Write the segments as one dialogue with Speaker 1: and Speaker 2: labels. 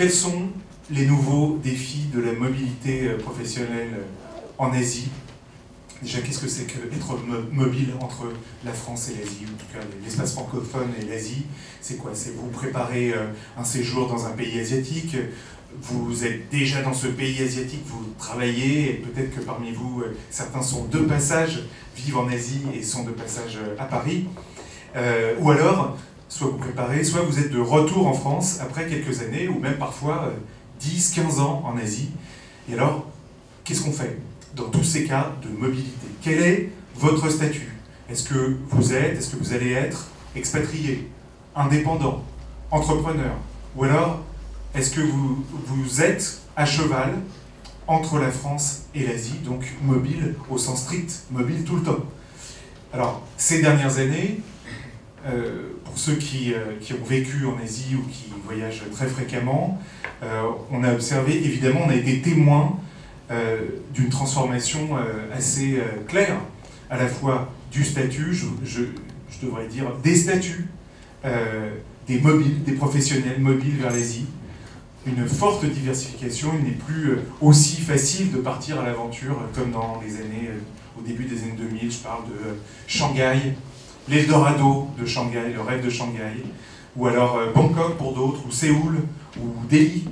Speaker 1: quels sont les nouveaux défis de la mobilité professionnelle en Asie? Déjà, qu'est-ce que c'est qu'être mobile entre la France et l'Asie, ou en tout cas l'espace francophone et l'Asie? C'est quoi? C'est vous préparez un séjour dans un pays asiatique, vous êtes déjà dans ce pays asiatique, vous travaillez, et peut-être que parmi vous, certains sont de passage, vivent en Asie et sont de passage à Paris. Ou alors, soit vous préparez, soit vous êtes de retour en France après quelques années, ou même parfois 10, 15 ans en Asie. Et alors, qu'est-ce qu'on fait dans tous ces cas de mobilité? Quel est votre statut? Est-ce que vous allez être expatrié, indépendant, entrepreneur? Ou alors, est-ce que vous êtes à cheval entre la France et l'Asie, donc mobile au sens strict, mobile tout le temps? Alors, ces dernières années, pour ceux qui ont vécu en Asie ou qui voyagent très fréquemment, on a observé, évidemment, on a été témoin d'une transformation assez claire, à la fois du statut, je devrais dire des statuts, des mobiles, des professionnels mobiles vers l'Asie, une forte diversification. Il n'est plus aussi facile de partir à l'aventure comme dans les années, au début des années 2000, je parle de Shanghai, l'Eldorado de Shanghai, le rêve de Shanghai, ou alors Bangkok pour d'autres, ou Séoul, ou Delhi,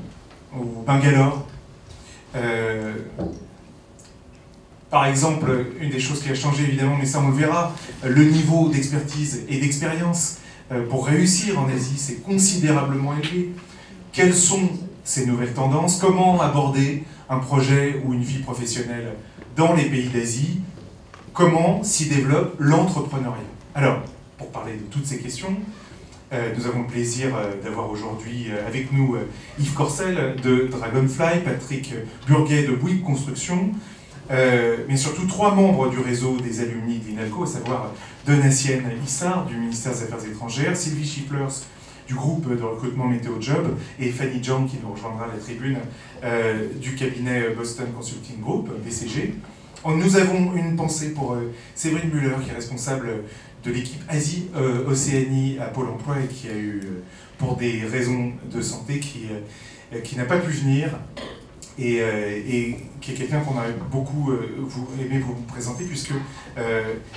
Speaker 1: ou Bangalore. Par exemple, une des choses qui a changé évidemment, mais ça on le verra, le niveau d'expertise et d'expérience pour réussir en Asie, c'est considérablement élevé. Quelles sont ces nouvelles tendances? Comment aborder un projet ou une vie professionnelle dans les pays d'Asie? Comment s'y développe l'entrepreneuriat? Alors, pour parler de toutes ces questions, nous avons le plaisir d'avoir aujourd'hui avec nous Yves Corcel de Dragonfly, Patrick Burguet de Bouygues Construction, mais surtout 3 membres du réseau des alumni de l'INALCO, à savoir Donatienne Issard du ministère des Affaires étrangères, Sylvie Schiplers du groupe de recrutement Météo Job et Fanny Jang qui nous rejoindra à la tribune du cabinet Boston Consulting Group, BCG. Nous avons une pensée pour Séverine Müller qui est responsable de l'équipe Asie-Océanie à Pôle emploi et qui a eu, pour des raisons de santé, qui n'a pas pu venir et qui est quelqu'un qu'on a beaucoup aimé vous présenter puisque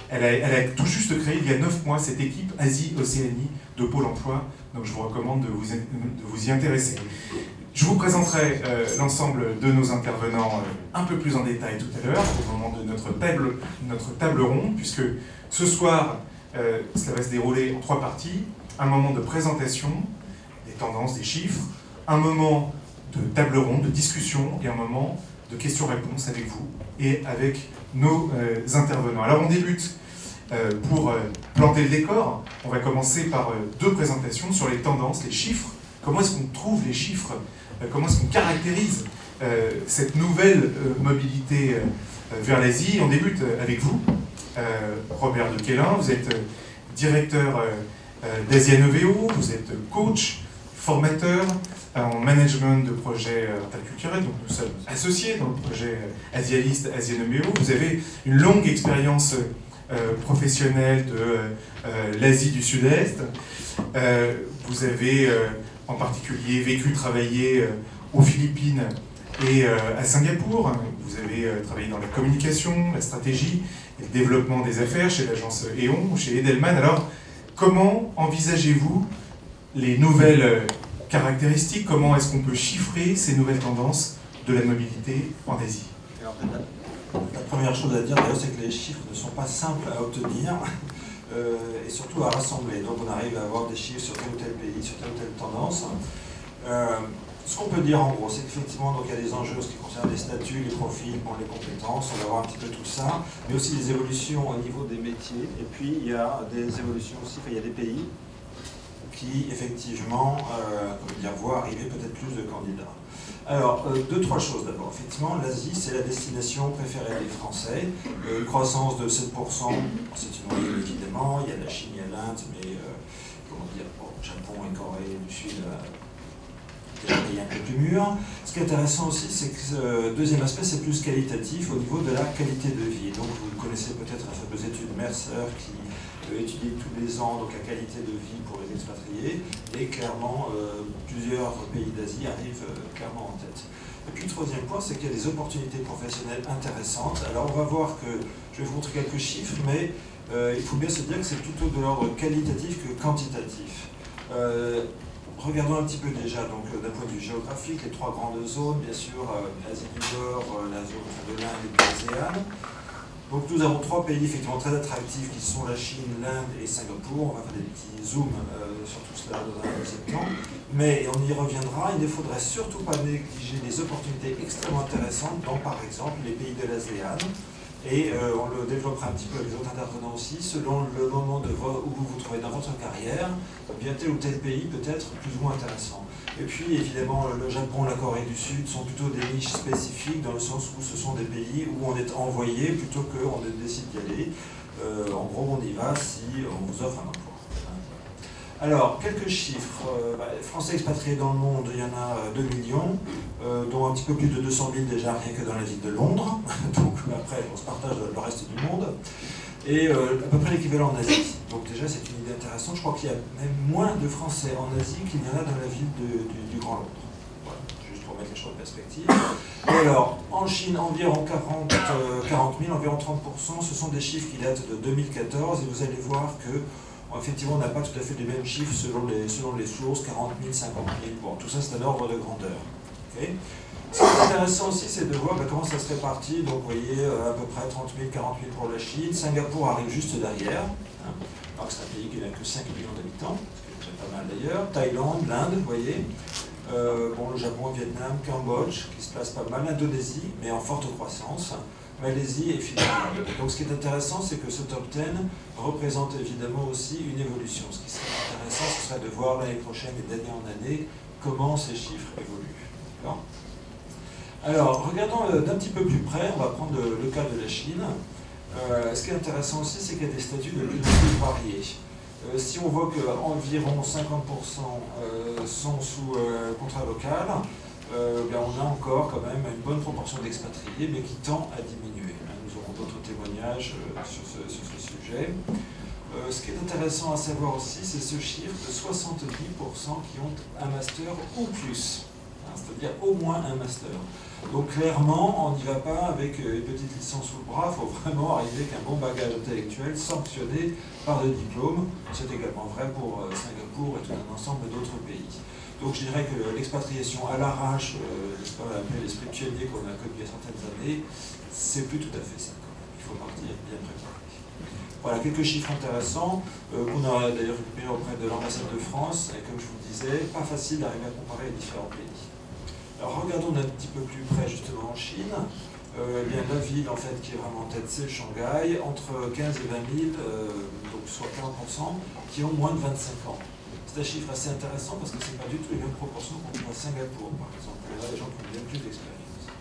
Speaker 1: elle a tout juste créé il y a 9 mois cette équipe Asie-Océanie de Pôle emploi, donc je vous recommande de vous y intéresser. Je vous présenterai l'ensemble de nos intervenants un peu plus en détail tout à l'heure, au moment de notre table ronde, puisque ce soir, cela va se dérouler en 3 parties. Un moment de présentation des tendances, des chiffres, un moment de table ronde, de discussion, et un moment de questions-réponses avec vous et avec nos intervenants. Alors on débute pour planter le décor. On va commencer par 2 présentations sur les tendances, les chiffres. Comment est-ce qu'on trouve les chiffres? Comment est-ce qu'on caractérise cette nouvelle mobilité vers l'Asie? On débute avec vous, Robert de Quélin. Vous êtes directeur d'Asianoveo, vous êtes coach, formateur en management de projets interculturels, donc nous sommes associés dans le projet Asialiste Asianoveo. Vous avez une longue expérience professionnelle de l'Asie du Sud-Est. Vous avez en particulier vécu, travaillé aux Philippines et à Singapour. Vous avez travaillé dans la communication, la stratégie et le développement des affaires chez l'agence E.ON, chez Edelman. Alors, comment envisagez-vous les nouvelles caractéristiques? Comment est-ce qu'on peut chiffrer ces nouvelles tendances de la mobilité en Asie?
Speaker 2: Alors, la première chose à dire d'ailleurs, c'est que les chiffres ne sont pas simples à obtenir et surtout à rassembler. Donc on arrive à avoir des chiffres sur tel ou tel pays, sur telle ou telle tendance. Ce qu'on peut dire en gros, c'est qu'effectivement il y a des enjeux en ce qui concerne les statuts, les profils, les compétences, on va voir un petit peu tout ça, mais aussi des évolutions au niveau des métiers, et puis il y a des évolutions aussi, il y a des pays qui effectivement voient arriver peut-être plus de candidats. Alors, 2-3 choses d'abord. Effectivement, l'Asie, c'est la destination préférée des Français. Une croissance de 7%, c'est une moyenne évidemment. Il y a la Chine, il y a l'Inde, mais comment dire, bon, Japon et Corée du Sud des pays un peu plus mûrs. Ce qui est intéressant aussi, c'est que ce deuxième aspect, c'est plus qualitatif au niveau de la qualité de vie. Donc vous connaissez peut-être la fameuse étude Mercer qui étudie tous les ans donc, la qualité de vie pour les expatriés, et clairement plusieurs pays d'Asie arrivent clairement en tête. Et puis le troisième point, c'est qu'il y a des opportunités professionnelles intéressantes. Alors on va voir que, je vais vous montrer quelques chiffres, mais il faut bien se dire que c'est plutôt de l'ordre qualitatif que quantitatif. Regardons un petit peu déjà, donc d'un point de vue géographique, les trois grandes zones, bien sûr, l'Asie du Nord, la zone de l'Inde et de l'ASEAN. Donc nous avons trois pays effectivement très attractifs qui sont la Chine, l'Inde et Singapour. On va faire des petits zooms sur tout cela dans un deuxième temps. Mais on y reviendra, il ne faudrait surtout pas négliger les opportunités extrêmement intéressantes dans par exemple les pays de l'ASEAN. Et on le développera un petit peu avec les autres intervenants aussi, selon le moment où vous vous trouvez dans votre carrière, bien tel ou tel pays peut être plus ou moins intéressant. Et puis évidemment le Japon, la Corée du Sud sont plutôt des niches spécifiques dans le sens où ce sont des pays où on est envoyé plutôt qu'on décide d'y aller. En gros on y va si on vous offre un emploi. Alors, quelques chiffres. Français expatriés dans le monde, il y en a 2 millions, dont un petit peu plus de 200 000 déjà rien que dans la ville de Londres. Donc après, on se partage le reste du monde. Et à peu près l'équivalent en Asie. Donc déjà, c'est une idée intéressante. Je crois qu'il y a même moins de Français en Asie qu'il y en a dans la ville du Grand Londres. Voilà, juste pour mettre les choses en perspective. Et alors, en Chine, environ 40 000, environ 30%, ce sont des chiffres qui datent de 2014. Et vous allez voir que effectivement, on n'a pas tout à fait les mêmes chiffres selon les sources, 40 000, 50 000. Bon, tout ça, c'est un ordre de grandeur. Okay. Ce qui est intéressant aussi, c'est de voir comment ça se répartit. Donc, vous voyez, à peu près 30 000, 40 000 pour la Chine. Singapour arrive juste derrière, alors que c'est un pays qui n'a que 5 millions d'habitants, ce qui est déjà pas mal d'ailleurs. Thaïlande, l'Inde, vous voyez. Bon, le Japon, Vietnam, Cambodge, qui se place pas mal. L'Indonésie, mais en forte croissance. Malaisie et Philippines. Donc ce qui est intéressant, c'est que ce top 10 représente évidemment aussi une évolution. Ce qui serait intéressant, ce serait de voir l'année prochaine et d'année en année comment ces chiffres évoluent. Alors, regardons d'un petit peu plus près, on va prendre le cas de la Chine. Ce qui est intéressant aussi, c'est qu'il y a des statuts de plus en plus variés. Si on voit qu'environ 50% sont sous contrat local, on a encore quand même une bonne proportion d'expatriés, mais qui tend à diminuer. Nous aurons d'autres témoignages sur ce sujet. Ce qui est intéressant à savoir aussi, c'est ce chiffre de 70% qui ont un master ou plus, c'est-à-dire au moins un master. Donc clairement, on n'y va pas avec une petite licence sous le bras, il faut vraiment arriver avec un bon bagage intellectuel sanctionné par le diplôme. C'est également vrai pour Singapour et tout un ensemble d'autres pays. Donc je dirais que l'expatriation à l'arrache, l'esprit pionnier qu'on a connu il y a certaines années, c'est plus tout à fait ça. Il faut partir bien préparé. Voilà, quelques chiffres intéressants qu'on a d'ailleurs récupérés auprès de l'ambassade de France, et comme je vous le disais, pas facile d'arriver à comparer les différents pays. Alors regardons d'un petit peu plus près justement en Chine. Bien, la ville en fait qui est vraiment en tête, c'est Shanghai, entre 15 et 20 000, donc soit 40%, qui ont moins de 25 ans. C'est un chiffre assez intéressant parce que ce n'est pas du tout les mêmes proportions qu'on voit à Singapour, par exemple. Là, les gens qui ont bien plus d'expérience.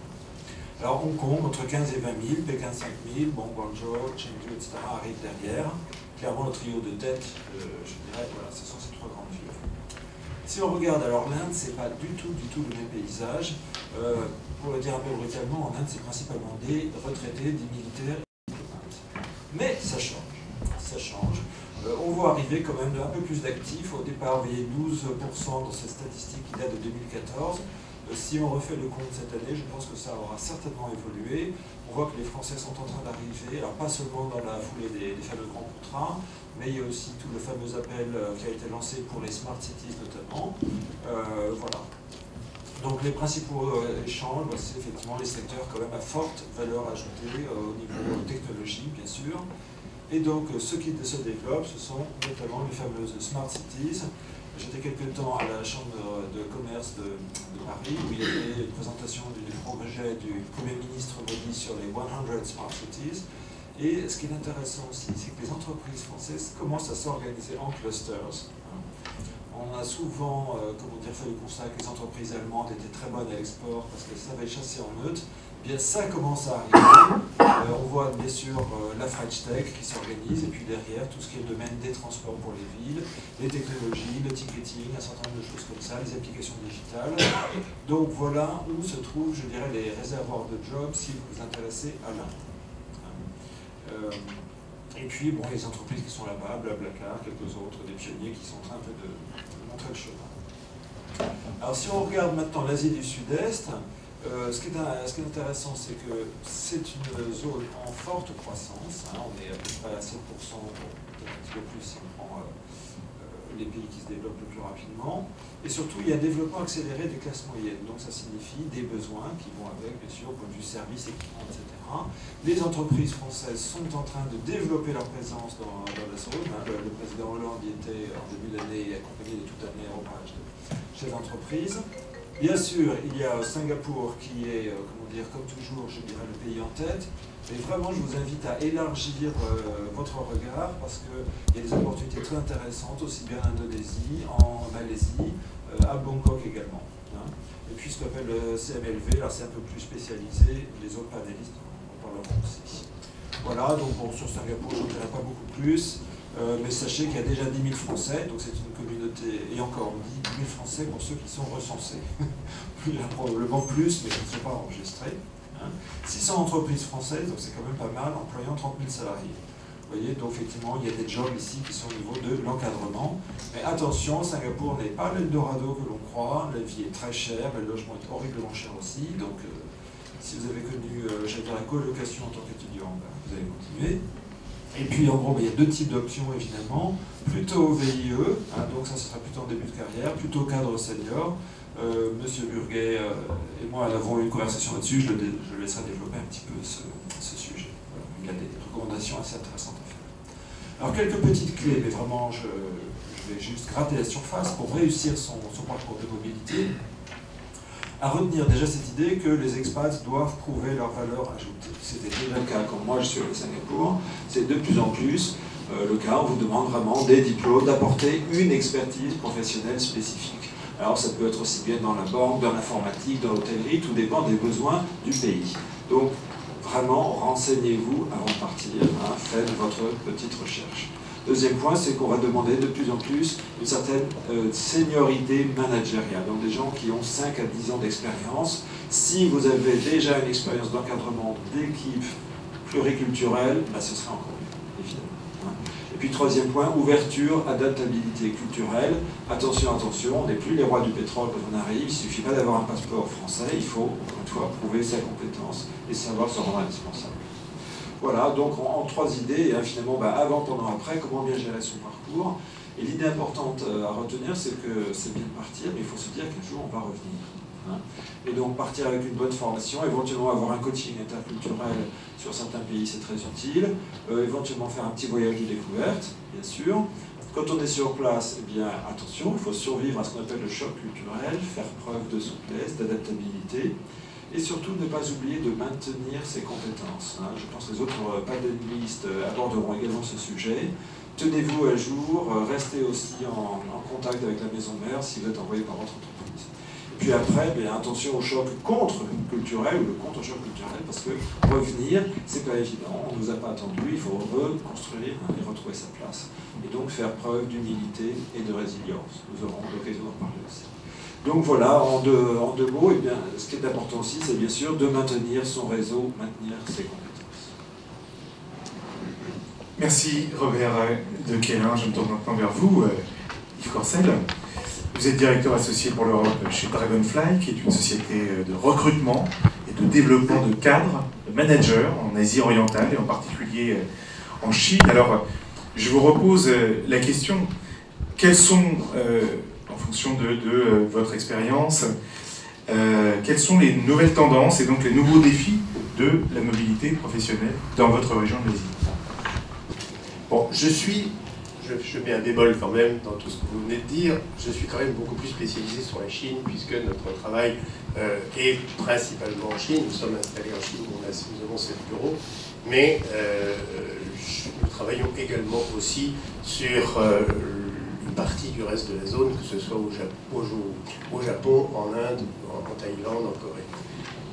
Speaker 2: Alors, Hong Kong, entre 15 et 20 000, Pékin 5 000, bon, Guangzhou, Chengdu, etc. arrivent derrière. Clairement, le trio de tête, je dirais, voilà, ce sont ces trois grandes villes. Si on regarde, alors l'Inde, c'est pas du tout le même paysage. Pour le dire un peu brutalement, en Inde, c'est principalement des retraités, des militaires et des diplomates. Mais ça change. Ça change. On voit arriver quand même un peu plus d'actifs. Au départ, vous voyez 12% dans cette statistique qui date de 2014. Si on refait le compte cette année, je pense que ça aura certainement évolué. On voit que les Français sont en train d'arriver, alors pas seulement dans la foulée des fameux grands contrats, mais il y a aussi tout le fameux appel qui a été lancé pour les Smart Cities notamment. Voilà. Donc les principaux échanges, c'est effectivement les secteurs quand même à forte valeur ajoutée au niveau technologie, bien sûr. Et donc, ceux qui se développent, ce sont notamment les fameuses Smart Cities. J'étais quelque temps à la Chambre de commerce de Paris, où il y avait une présentation du projet du Premier ministre Modi sur les 100 Smart Cities. Et ce qui est intéressant aussi, c'est que les entreprises françaises commencent à s'organiser en clusters. On a souvent fait le constat que les entreprises allemandes étaient très bonnes à l'export parce qu'elles savaient chasser en meute. Eh bien, ça commence à arriver. On voit bien sûr la French Tech qui s'organise, et puis derrière tout ce qui est le domaine des transports pour les villes, les technologies, le ticketing, un certain nombre de choses comme ça, les applications digitales. Donc voilà où se trouvent, je dirais, les réservoirs de jobs si vous vous intéressez à l'un. Et puis, bon, les entreprises qui sont là-bas, Blablacar, quelques autres, des pionniers qui sont en train un peu de montrer le chemin. Alors si on regarde maintenant l'Asie du Sud-Est, ce qui est intéressant, c'est que c'est une zone en forte croissance. On est à peu près à 7%, peut-être un petit peu plus si on prend les pays qui se développent le plus rapidement. Et surtout, il y a un développement accéléré des classes moyennes. Donc ça signifie des besoins qui vont avec, bien sûr, au point de vue services, équipements, etc. Les entreprises françaises sont en train de développer leur présence dans la zone. Le président Hollande y était en début d'année, accompagné de tout un aéropage de chefs d'entreprise. Bien sûr, il y a Singapour qui est, comment dire, comme toujours, je dirais, le pays en tête. Et vraiment, je vous invite à élargir votre regard parce qu'il y a des opportunités très intéressantes, aussi bien en Indonésie, en Malaisie, à Bangkok également. Et puis ce qu'on appelle le CMLV, là c'est un peu plus spécialisé, les autres panélistes en parleront aussi. Voilà, donc bon, sur Singapour, je n'en dirai pas beaucoup plus, mais sachez qu'il y a déjà 10 000 Français, donc c'est une communauté, et encore 10 000 Français pour ceux qui sont recensés. Il y en a probablement plus, mais qui ne sont pas enregistrés. 600 entreprises françaises, donc c'est quand même pas mal, employant 30 000 salariés. Vous voyez, donc effectivement, il y a des jobs ici qui sont au niveau de l'encadrement. Mais attention, Singapour n'est pas l'Eldorado que l'on croit, la vie est très chère, le logement est horriblement cher aussi. Donc, si vous avez connu, j'allais dire, la colocation en tant qu'étudiant, vous allez continuer. Et puis, en gros, il y a deux types d'options, évidemment. Plutôt VIE, donc ça sera plutôt en début de carrière, plutôt cadre senior. Monsieur Burguet et moi avons eu une conversation là-dessus, je le laisserai développer un petit peu ce sujet. Voilà. Il y a des recommandations assez intéressantes à faire. Alors quelques petites clés, mais vraiment je vais juste gratter la surface pour réussir son parcours de mobilité. À retenir déjà cette idée que les expats doivent prouver leur valeur ajoutée. C'était déjà le cas quand moi je suis allé à Singapour, c'est de plus en plus le cas, on vous demande vraiment des diplômes, d'apporter une expertise professionnelle spécifique. Alors ça peut être aussi bien dans la banque, dans l'informatique, dans l'hôtellerie, tout dépend des besoins du pays. Donc vraiment, renseignez-vous avant de partir, faites votre petite recherche. Deuxième point, c'est qu'on va demander de plus en plus une certaine seniorité managériale, donc des gens qui ont 5 à 10 ans d'expérience. Si vous avez déjà une expérience d'encadrement d'équipe pluriculturelle, ce serait encore mieux, évidemment. Et puis troisième point, ouverture, adaptabilité culturelle. Attention, attention, on n'est plus les rois du pétrole quand on arrive, il ne suffit pas d'avoir un passeport français, il faut, encore une fois, prouver sa compétence et savoir se rendre indispensable. Voilà, donc en 3 idées, et finalement, avant, pendant, après, comment bien gérer son parcours. Et l'idée importante à retenir, c'est que c'est bien de partir, mais il faut se dire qu'un jour, on va revenir. Et donc partir avec une bonne formation, éventuellement avoir un coaching interculturel sur certains pays, c'est très utile. Éventuellement faire un petit voyage de découverte, bien sûr. Quand on est sur place, eh bien attention, il faut survivre à ce qu'on appelle le choc culturel, faire preuve de souplesse, d'adaptabilité, et surtout ne pas oublier de maintenir ses compétences. Je pense que les autres panélistes aborderont également ce sujet. Tenez-vous à jour, restez aussi en contact avec la maison mère si vous êtes envoyé par votre entreprise. Puis après, attention au choc contre-culturel ou le contre-choc culturel, parce que revenir, c'est pas évident, on ne nous a pas attendu, il faut reconstruire et retrouver sa place. Et donc faire preuve d'humilité et de résilience. Nous aurons l'occasion d'en parler aussi. Donc voilà, en deux mots, ce qui est important aussi, c'est bien sûr de maintenir son réseau, maintenir ses compétences.
Speaker 1: Merci Robert de Quélin, je me tourne maintenant vers vous, Yves Corcel. Vous êtes directeur associé pour l'Europe chez Dragonfly, qui est une société de recrutement et de développement de cadres, de managers en Asie orientale et en particulier en Chine. Alors, je vous repose la question, quelles sont, en fonction de votre expérience, quelles sont les nouvelles tendances et donc les nouveaux défis de la mobilité professionnelle dans votre région de l'Asie?
Speaker 3: Bon, je mets un bémol quand même dans tout ce que vous venez de dire. Je suis quand même beaucoup plus spécialisé sur la Chine, puisque notre travail est principalement en Chine. Nous sommes installés en Chine, nous avons 7 bureaux, mais nous travaillons également aussi sur une partie du reste de la zone, que ce soit au Japon, en Inde, en Thaïlande, en Corée,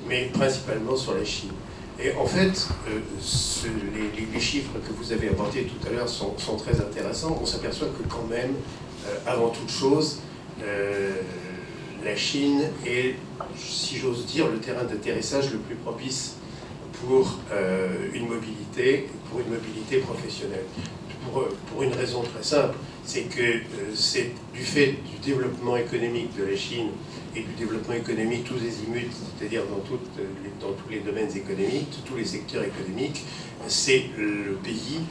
Speaker 3: mais principalement sur la Chine. Et en fait, les chiffres que vous avez apportés tout à l'heure sont très intéressants. On s'aperçoit que quand même, avant toute chose, la Chine est, si j'ose dire, le terrain d'atterrissage le plus propice pour une mobilité professionnelle. Pour une raison très simple, c'est que c'est du fait du développement économique de la Chine et du développement économique tous azimuts, c'est-à-dire dans tous les domaines économiques, tous les secteurs économiques, c'est le pays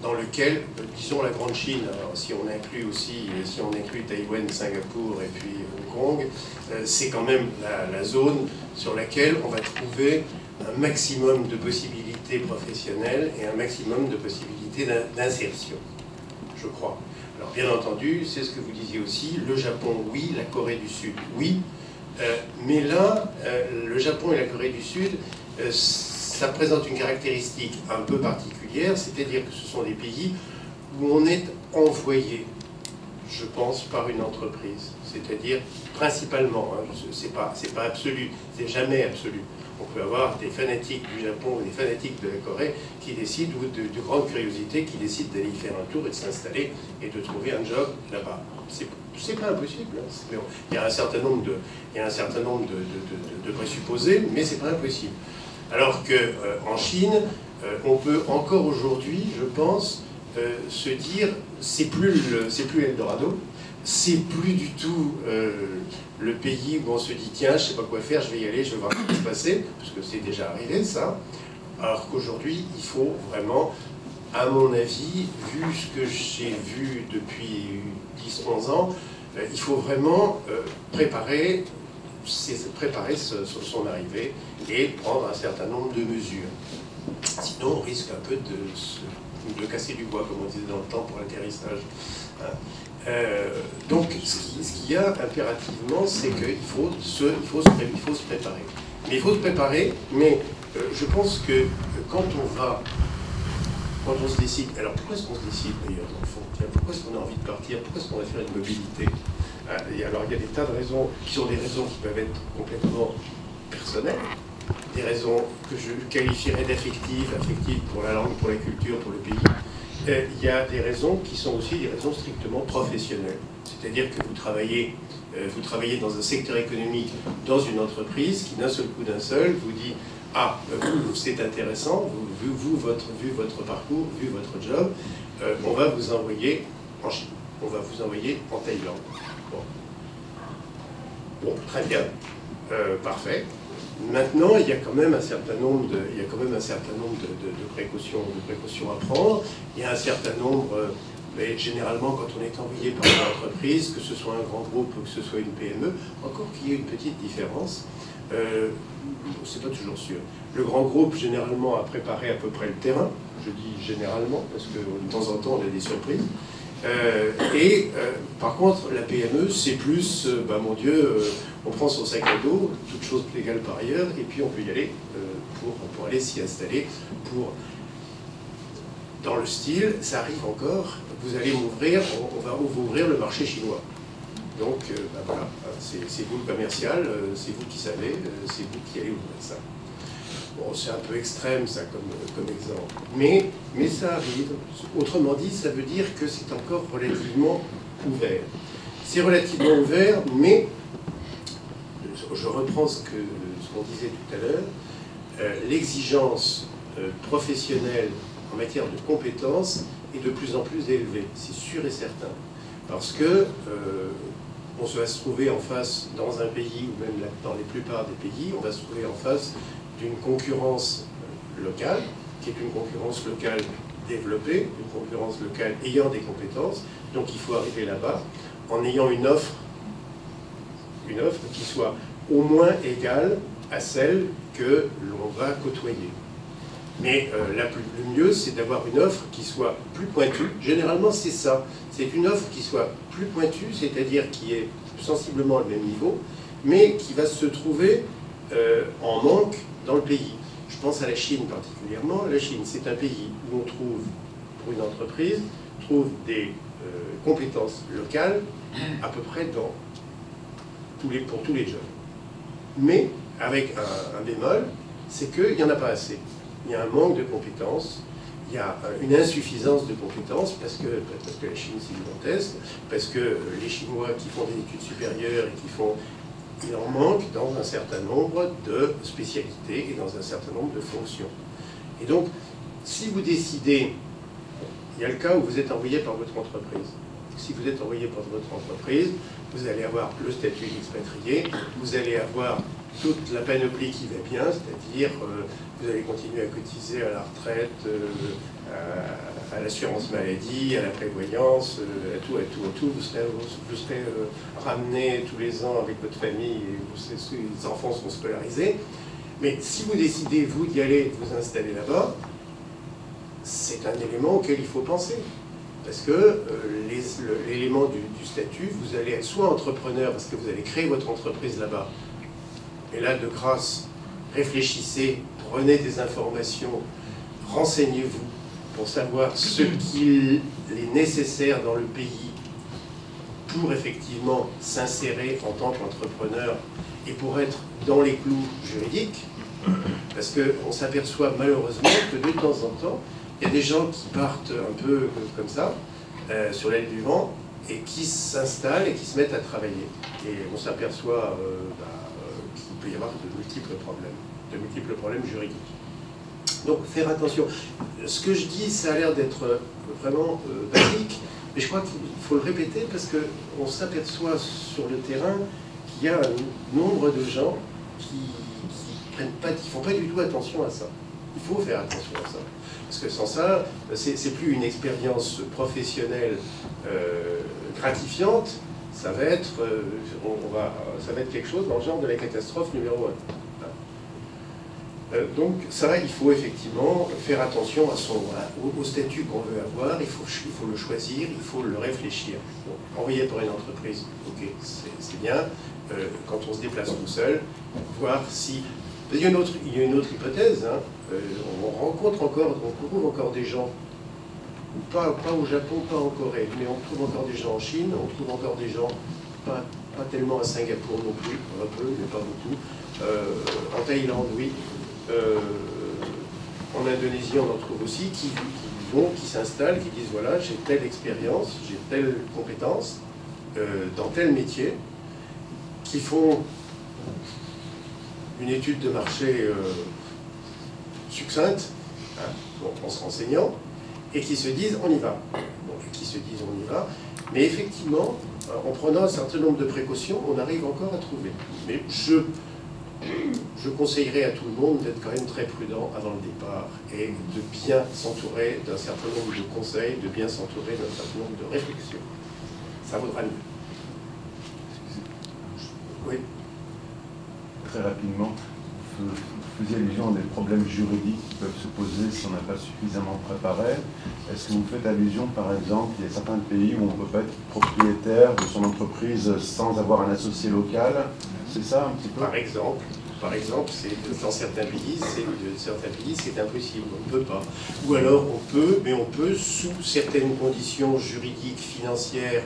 Speaker 3: dans lequel, disons la Grande Chine, alors si on inclut Taïwan, Singapour et puis Hong Kong, c'est quand même la zone sur laquelle on va trouver un maximum de possibilités professionnelles et un maximum de possibilités d'insertion, je crois. Alors bien entendu, c'est ce que vous disiez aussi, le Japon, oui, la Corée du Sud, oui, mais là, le Japon et la Corée du Sud, ça présente une caractéristique un peu particulière, c'est-à-dire que ce sont des pays où on est envoyé, je pense, par une entreprise, c'est-à-dire principalement, hein, c'est pas absolu, c'est jamais absolu. On peut avoir des fanatiques du Japon ou des fanatiques de la Corée qui décident, ou de grande curiosité, qui décident d'aller y faire un tour et de s'installer et de trouver un job là-bas. C'est pas impossible. Hein. Il y a un certain nombre de présupposés, mais c'est pas impossible. Alors qu'en Chine, on peut encore aujourd'hui, je pense, se dire c'est plus l'Eldorado, c'est plus du tout le pays où on se dit tiens, je sais pas quoi faire, je vais y aller, je vais voir ce qui va se passer, parce que c'est déjà arrivé ça. Alors qu'aujourd'hui, il faut vraiment, à mon avis, vu ce que j'ai vu depuis 10-11 ans, il faut vraiment préparer son arrivée et prendre un certain nombre de mesures. Sinon, on risque un peu de casser du bois, comme on disait dans le temps, pour l'atterrissage. Donc, ce qu'il y a impérativement, c'est qu'il faut se préparer. Mais il faut se préparer, mais je pense que quand on se décide, alors pourquoi est-ce qu'on se décide d'ailleurs dans le fond? Pourquoi est-ce qu'on a envie de partir? Pourquoi est-ce qu'on va faire une mobilité? Alors il y a des tas de raisons qui sont des raisons qui peuvent être complètement personnelles, des raisons que je qualifierais d'affectives pour la langue, pour la culture, pour le pays. Il y a des raisons qui sont aussi des raisons strictement professionnelles. C'est-à-dire que vous travaillez dans un secteur économique, dans une entreprise qui d'un seul coup vous dit « Ah, c'est intéressant, vu votre parcours, vu votre job, on va vous envoyer en Chine, on va vous envoyer en Thaïlande. » Bon, très bien, parfait. Maintenant, il y a quand même un certain nombre de précautions à prendre. Il y a un certain nombre, mais généralement, quand on est envoyé par une entreprise, que ce soit un grand groupe ou que ce soit une PME, encore qu'il y ait une petite différence, c'est pas toujours sûr. Le grand groupe, généralement, a préparé à peu près le terrain. Je dis généralement, parce que de temps en temps, on a des surprises. Par contre, la PME, c'est plus, mon Dieu, on prend son sac à dos, toutes choses légales par ailleurs, et puis on peut y aller pour aller s'y installer. Dans le style, ça arrive encore, vous allez m'ouvrir, on va vous ouvrir le marché chinois. Donc, voilà, c'est vous le commercial, c'est vous qui savez, c'est vous qui allez ouvrir ça. Bon, c'est un peu extrême, ça, comme exemple. Mais ça arrive. Autrement dit, ça veut dire que c'est encore relativement ouvert. C'est relativement ouvert, mais je reprends ce qu'on disait tout à l'heure, l'exigence professionnelle en matière de compétences est de plus en plus élevée, c'est sûr et certain. Parce que on va se trouver en face, dans un pays, ou même dans les plupart des pays, on va se trouver en face d'une concurrence locale, qui est une concurrence locale développée, une concurrence locale ayant des compétences. Donc il faut arriver là-bas en ayant une offre qui soit au moins égale à celle que l'on va côtoyer. Mais le mieux, c'est d'avoir une offre qui soit plus pointue. Généralement, c'est ça. C'est une offre qui soit plus pointue, c'est-à-dire qui est sensiblement au même niveau, mais qui va se trouver en manque dans le pays. Je pense à la Chine particulièrement. La Chine, c'est un pays où on trouve, pour une entreprise, des compétences locales à peu près pour tous les jobs. Mais avec un bémol, c'est qu'il n'y en a pas assez. Il y a un manque de compétences, il y a une insuffisance de compétences parce que la Chine c'est gigantesque, parce que les Chinois qui font des études supérieures et il en manque dans un certain nombre de spécialités et dans un certain nombre de fonctions. Et donc, si vous décidez, il y a le cas où vous êtes envoyé par votre entreprise. Si vous êtes envoyé par votre entreprise, vous allez avoir le statut d'expatrié, vous allez avoir toute la panoplie qui va bien, c'est-à-dire vous allez continuer à cotiser à la retraite, à l'assurance maladie, à la prévoyance, à tout. Vous serez ramené tous les ans avec votre famille et les enfants sont scolarisés. Mais si vous décidez, vous, d'y aller, de vous installer là-bas, c'est un élément auquel il faut penser. Parce que l'élément du statut, vous allez être soit entrepreneur, parce que vous allez créer votre entreprise là-bas. Et là, de grâce, réfléchissez, prenez des informations, renseignez-vous pour savoir ce qu'il est nécessaire dans le pays pour effectivement s'insérer en tant qu'entrepreneur et pour être dans les clous juridiques. Parce qu'on s'aperçoit malheureusement que de temps en temps, il y a des gens qui partent un peu comme ça, sur l'aile du vent, et qui s'installent et qui se mettent à travailler. Et on s'aperçoit qu'il peut y avoir de multiples problèmes juridiques. Donc, faire attention. Ce que je dis, ça a l'air d'être vraiment basique, mais je crois qu'il faut le répéter parce qu'on s'aperçoit sur le terrain qu'il y a un nombre de gens qui font pas du tout attention à ça. Il faut faire attention à ça. Parce que sans ça, c'est plus une expérience professionnelle gratifiante, ça va être, ça va être quelque chose dans le genre de la catastrophe numéro 1. Donc ça, il faut effectivement faire attention au statut qu'on veut avoir, il faut le choisir, il faut le réfléchir. Donc, envoyer par une entreprise, ok, c'est bien. Quand on se déplace tout seul, voir si... Il y a une autre hypothèse, hein. On trouve encore des gens, pas au Japon, pas en Corée, mais on trouve encore des gens en Chine, on trouve encore des gens, pas tellement à Singapour non plus, un peu, mais pas beaucoup, en Thaïlande, oui, en Indonésie, on en trouve aussi, qui s'installent, qui disent, voilà, j'ai telle expérience, j'ai telle compétence, dans tel métier, qui font une étude de marché succincte, hein, en se renseignant, et qui se disent on y va. Mais effectivement, en prenant un certain nombre de précautions, on arrive encore à trouver. Mais je conseillerais à tout le monde d'être quand même très prudent avant le départ et de bien s'entourer d'un certain nombre de conseils, de bien s'entourer d'un certain nombre de réflexions. Ça vaudra mieux. Oui.
Speaker 4: Très rapidement, vous faisiez allusion à des problèmes juridiques qui peuvent se poser si on n'a pas suffisamment préparé. Est-ce que vous faites allusion, par exemple, il y a certains pays où on ne peut pas être propriétaire de son entreprise sans avoir un associé local? C'est ça un petit peu? Par exemple, dans certains pays, c'est impossible, on ne peut pas. Ou alors on peut, mais on peut sous certaines conditions juridiques, financières,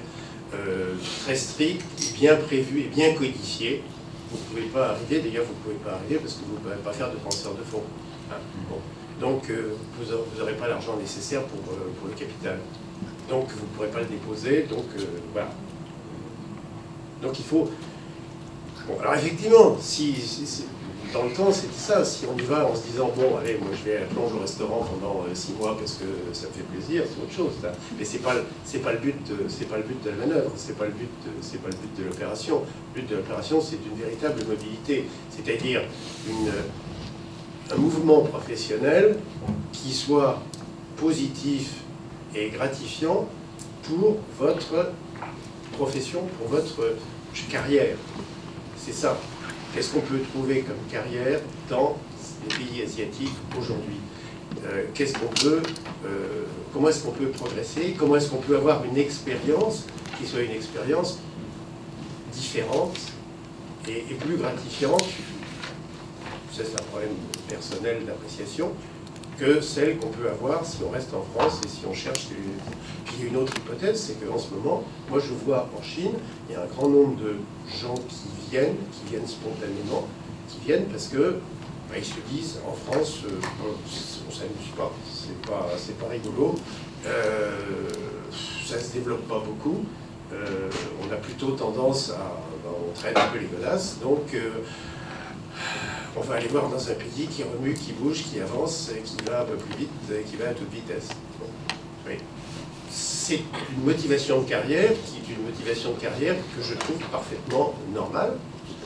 Speaker 4: très strictes, bien prévues et bien codifiées. Vous ne pouvez pas arriver, d'ailleurs vous ne pouvez pas arriver parce que vous ne pouvez pas faire de transfert de fonds. Hein, bon. Donc vous n'aurez pas l'argent nécessaire pour le capital. Donc vous ne pourrez pas le déposer, donc voilà. Donc il faut... Bon, alors effectivement, dans le temps c'était ça, si on y va en se disant bon allez, moi je vais à la plonge au restaurant pendant 6 mois parce que ça me fait plaisir, c'est autre chose. Ça. Mais c'est pas le but de la manœuvre, c'est pas le but de l'opération. Le but de l'opération c'est une véritable mobilité, c'est-à-dire un mouvement professionnel qui soit positif et gratifiant pour votre profession, pour votre carrière. C'est ça. Qu'est-ce qu'on peut trouver comme carrière dans les pays asiatiques aujourd'hui? Comment est-ce qu'on peut progresser? Comment est-ce qu'on peut avoir une expérience qui soit une expérience différente et plus gratifiante? Ça, c'est un problème personnel d'appréciation, que celle qu'on peut avoir si on reste en France et si on cherche... Puis il y a une autre hypothèse, c'est qu'en ce moment, moi je vois en Chine, il y a un grand nombre de gens qui viennent spontanément, qui viennent parce que
Speaker 3: ils se disent, en France, on ne s'amuse pas, c'est pas rigolo, ça ne se développe pas beaucoup, on a plutôt tendance à... on traîne un peu les godasses, donc on va aller voir dans un pays qui remue, qui bouge, qui avance, qui va un peu plus vite, qui va à toute vitesse. Bon. Oui. C'est une motivation de carrière qui est une motivation de carrière que je trouve parfaitement normale.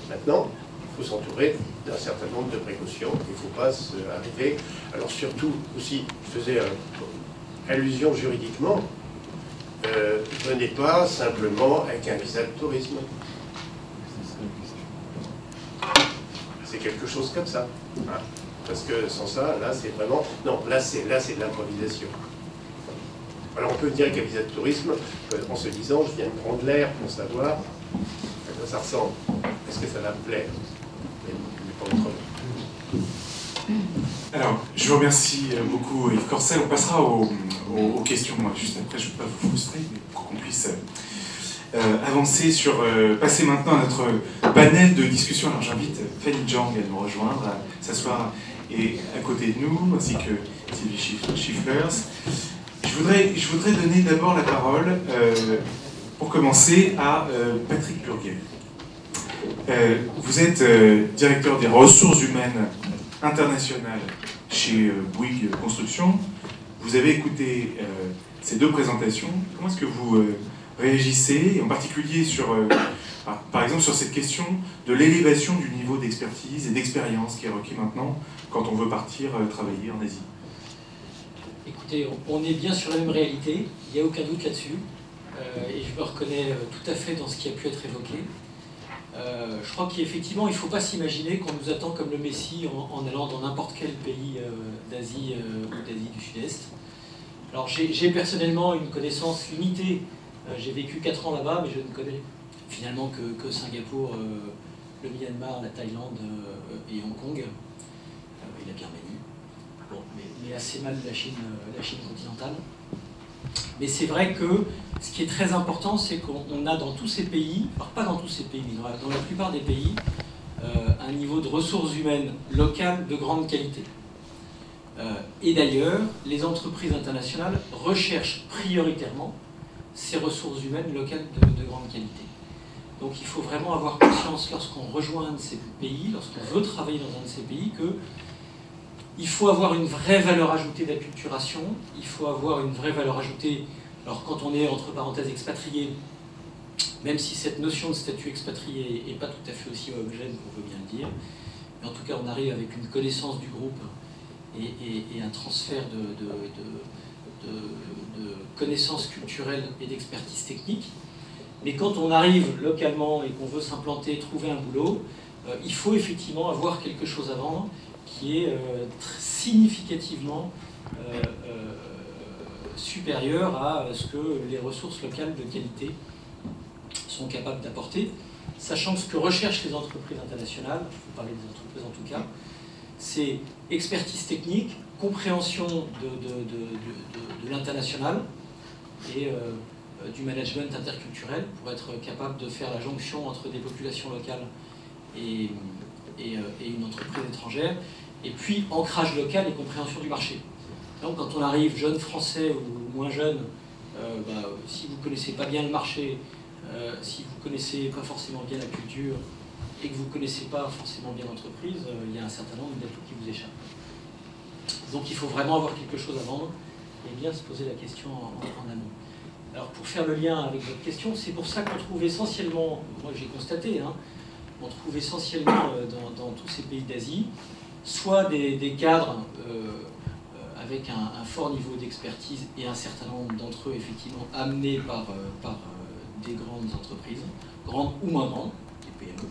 Speaker 3: Maintenant, il faut s'entourer d'un certain nombre de précautions. Il ne faut pas arriver... Alors surtout, aussi, je faisais allusion juridiquement, venez pas simplement avec un visa de tourisme. C'est quelque chose comme ça. Hein. Parce que sans ça, là, c'est vraiment... Non, là, c'est de l'improvisation. Alors, on peut dire qu'un visa de tourisme, en se disant, je viens de prendre l'air pour savoir à quoi ça ressemble. Est-ce que ça va me plaire? Mais pas autrement.
Speaker 1: Alors, je vous remercie beaucoup Yves Corcel. On passera aux questions juste après. Je ne veux pas vous frustrer, mais pour qu'on puisse avancer passer maintenant à notre panel de discussion. Alors j'invite Fanny Jang à nous rejoindre, à s'asseoir et à côté de nous, ainsi que Sylvie Schifflers. Je voudrais donner d'abord la parole, pour commencer, à Patrick Burguet. Vous êtes directeur des ressources humaines internationales chez Bouygues Construction. Vous avez écouté ces deux présentations. Comment est-ce que vous réagissez, en particulier par exemple sur cette question de l'élévation du niveau d'expertise et d'expérience qui est requis maintenant quand on veut partir travailler en Asie?
Speaker 5: Écoutez, on est bien sur la même réalité, il n'y a aucun doute là-dessus, et je me reconnais tout à fait dans ce qui a pu être évoqué. Je crois qu'effectivement, il ne faut pas s'imaginer qu'on nous attend comme le Messie en allant dans n'importe quel pays d'Asie ou d'Asie du Sud-Est. Alors j'ai personnellement une connaissance limitée. J'ai vécu 4 ans là-bas, mais je ne connais finalement que Singapour, le Myanmar, la Thaïlande et Hong Kong, et la Birmanie. Bon, mais assez mal la Chine continentale. Mais c'est vrai que ce qui est très important, c'est qu'on a dans tous ces pays, alors pas dans tous ces pays, mais dans la plupart des pays, un niveau de ressources humaines locales de grande qualité. Et d'ailleurs, les entreprises internationales recherchent prioritairement ces ressources humaines locales de grande qualité. Donc il faut vraiment avoir conscience lorsqu'on rejoint un de ces pays, lorsqu'on veut travailler dans un de ces pays, qu'il faut avoir une vraie valeur ajoutée d'acculturation, il faut avoir une vraie valeur ajoutée, alors quand on est entre parenthèses expatrié, même si cette notion de statut expatrié n'est pas tout à fait aussi homogène qu'on veut bien le dire, mais en tout cas on arrive avec une connaissance du groupe et un transfert de connaissances culturelles et d'expertise technique. Mais quand on arrive localement et qu'on veut s'implanter, trouver un boulot, il faut effectivement avoir quelque chose à vendre qui est significativement supérieur à ce que les ressources locales de qualité sont capables d'apporter, sachant que ce que recherchent les entreprises internationales, il faut parler des entreprises en tout cas, c'est expertise technique, compréhension de l'international et du management interculturel pour être capable de faire la jonction entre des populations locales et une entreprise étrangère, et puis ancrage local et compréhension du marché. Donc quand on arrive jeune français ou moins jeune, si vous ne connaissez pas bien le marché, si vous ne connaissez pas forcément bien la culture et que vous ne connaissez pas forcément bien l'entreprise, il y a un certain nombre d'atouts qui vous échappent. Donc il faut vraiment avoir quelque chose à vendre et bien se poser la question en amont. Alors pour faire le lien avec votre question, c'est pour ça qu'on trouve essentiellement, moi j'ai constaté, on trouve essentiellement dans tous ces pays d'Asie, soit des cadres avec un fort niveau d'expertise et un certain nombre d'entre eux effectivement amenés par des grandes entreprises, grandes ou moins grandes, des PME.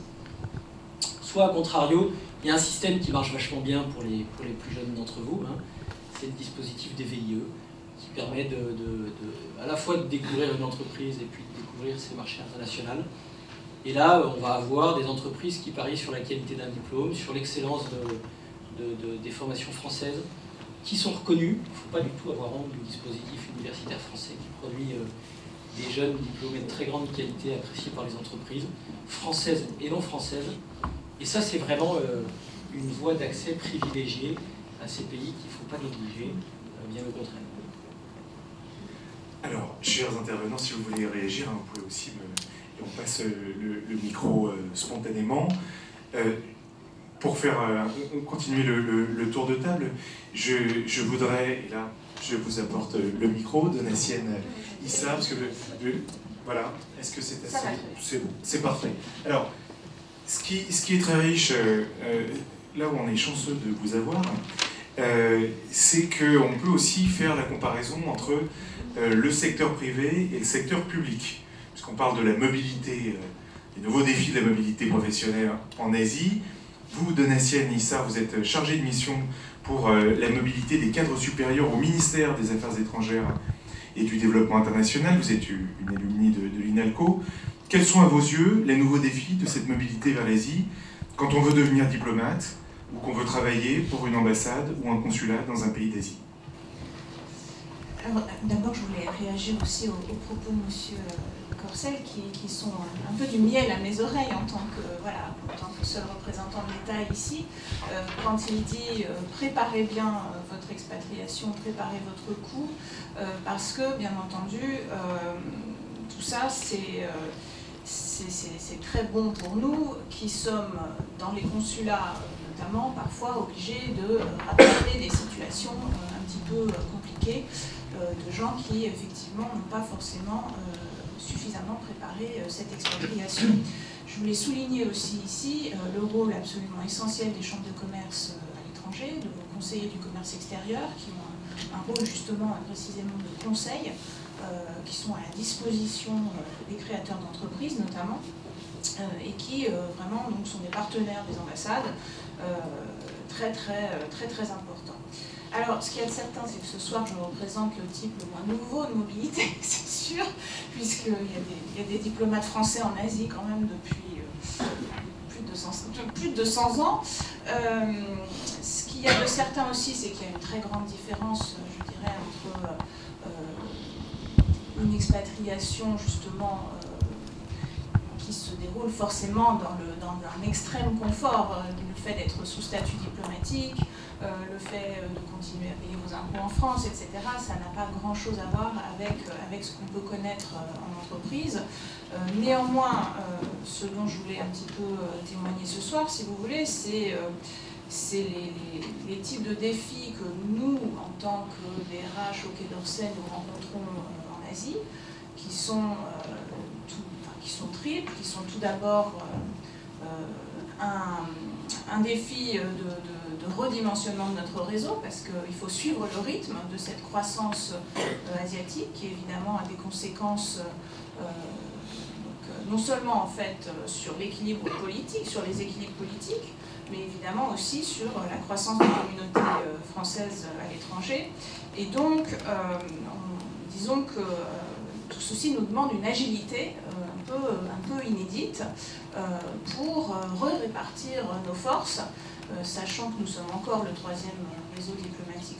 Speaker 5: Soit, à contrario, il y a un système qui marche vachement bien pour les plus jeunes d'entre vous, c'est le dispositif des VIE, qui permet à la fois de découvrir une entreprise et puis de découvrir ses marchés internationaux. Et là, on va avoir des entreprises qui parient sur la qualité d'un diplôme, sur l'excellence des formations françaises, qui sont reconnues. Il ne faut pas du tout avoir honte du dispositif universitaire français qui produit des jeunes diplômés de très grande qualité appréciés par les entreprises, françaises et non françaises. Et ça, c'est vraiment une voie d'accès privilégiée à ces pays qu'il ne faut pas négliger, bien au contraire.
Speaker 1: Alors, chers intervenants, si vous voulez réagir, vous pouvez aussi et on passe le micro spontanément. Pour faire continuer le tour de table, je voudrais, et là, je vous apporte le micro, Donatienne Issa, parce que voilà, est-ce que c'est assez... C'est bon, c'est parfait. Alors, ce qui est très riche, là où on est chanceux de vous avoir, c'est qu'on peut aussi faire la comparaison entre le secteur privé et le secteur public. Puisqu'on parle de la mobilité, des nouveaux défis de la mobilité professionnelle en Asie. Vous, Donatienne Issa, vous êtes chargée de mission pour la mobilité des cadres supérieurs au ministère des Affaires étrangères et du Développement international. Vous êtes une alumnie de l'INALCO. Quels sont à vos yeux les nouveaux défis de cette mobilité vers l'Asie quand on veut devenir diplomate ou qu'on veut travailler pour une ambassade ou un consulat dans un pays d'Asie?
Speaker 6: Alors, d'abord, je voulais réagir aussi aux propos de M. Corcel, qui sont un peu du miel à mes oreilles en tant que seul représentant de l'État ici, quand il dit préparez bien votre expatriation, préparez votre coup, parce que, bien entendu, tout ça, c'est très bon pour nous qui sommes dans les consulats, notamment parfois obligés de rattraper des situations un petit peu compliquées de gens qui, effectivement, n'ont pas forcément suffisamment préparé cette expatriation. Je voulais souligner aussi ici le rôle absolument essentiel des chambres de commerce à l'étranger, de vos conseillers du commerce extérieur, qui ont un rôle justement précisément de conseil, qui sont à la disposition des créateurs d'entreprises notamment, et qui vraiment donc, sont des partenaires des ambassades très importants. Alors, ce qu'il y a de certain, c'est que ce soir, je représente le type le moins nouveau de mobilité, c'est sûr, puisqu'il y a des diplomates français en Asie quand même depuis plus de 200 ans. Ce qu'il y a de certain aussi, c'est qu'il y a une très grande différence, je dirais, entre une expatriation, justement, qui se déroule forcément dans un extrême confort, le fait d'être sous statut diplomatique, le fait de continuer à payer vos impôts en France, etc., ça n'a pas grand-chose à voir avec ce qu'on peut connaître en entreprise. Néanmoins, ce dont je voulais un petit peu témoigner ce soir, si vous voulez, c'est les types de défis que nous, en tant que DRH au Quai d'Orsay, nous rencontrons en Asie, qui sont triples, qui sont tout d'abord un défi de redimensionnement de notre réseau, parce qu'il faut suivre le rythme de cette croissance asiatique, qui évidemment a des conséquences non seulement en fait sur l'équilibre politique, sur les équilibres politiques, mais évidemment aussi sur la croissance des communautés françaises à l'étranger. Et donc, disons que tout ceci nous demande une agilité un peu inédite pour répartir nos forces, sachant que nous sommes encore le troisième réseau diplomatique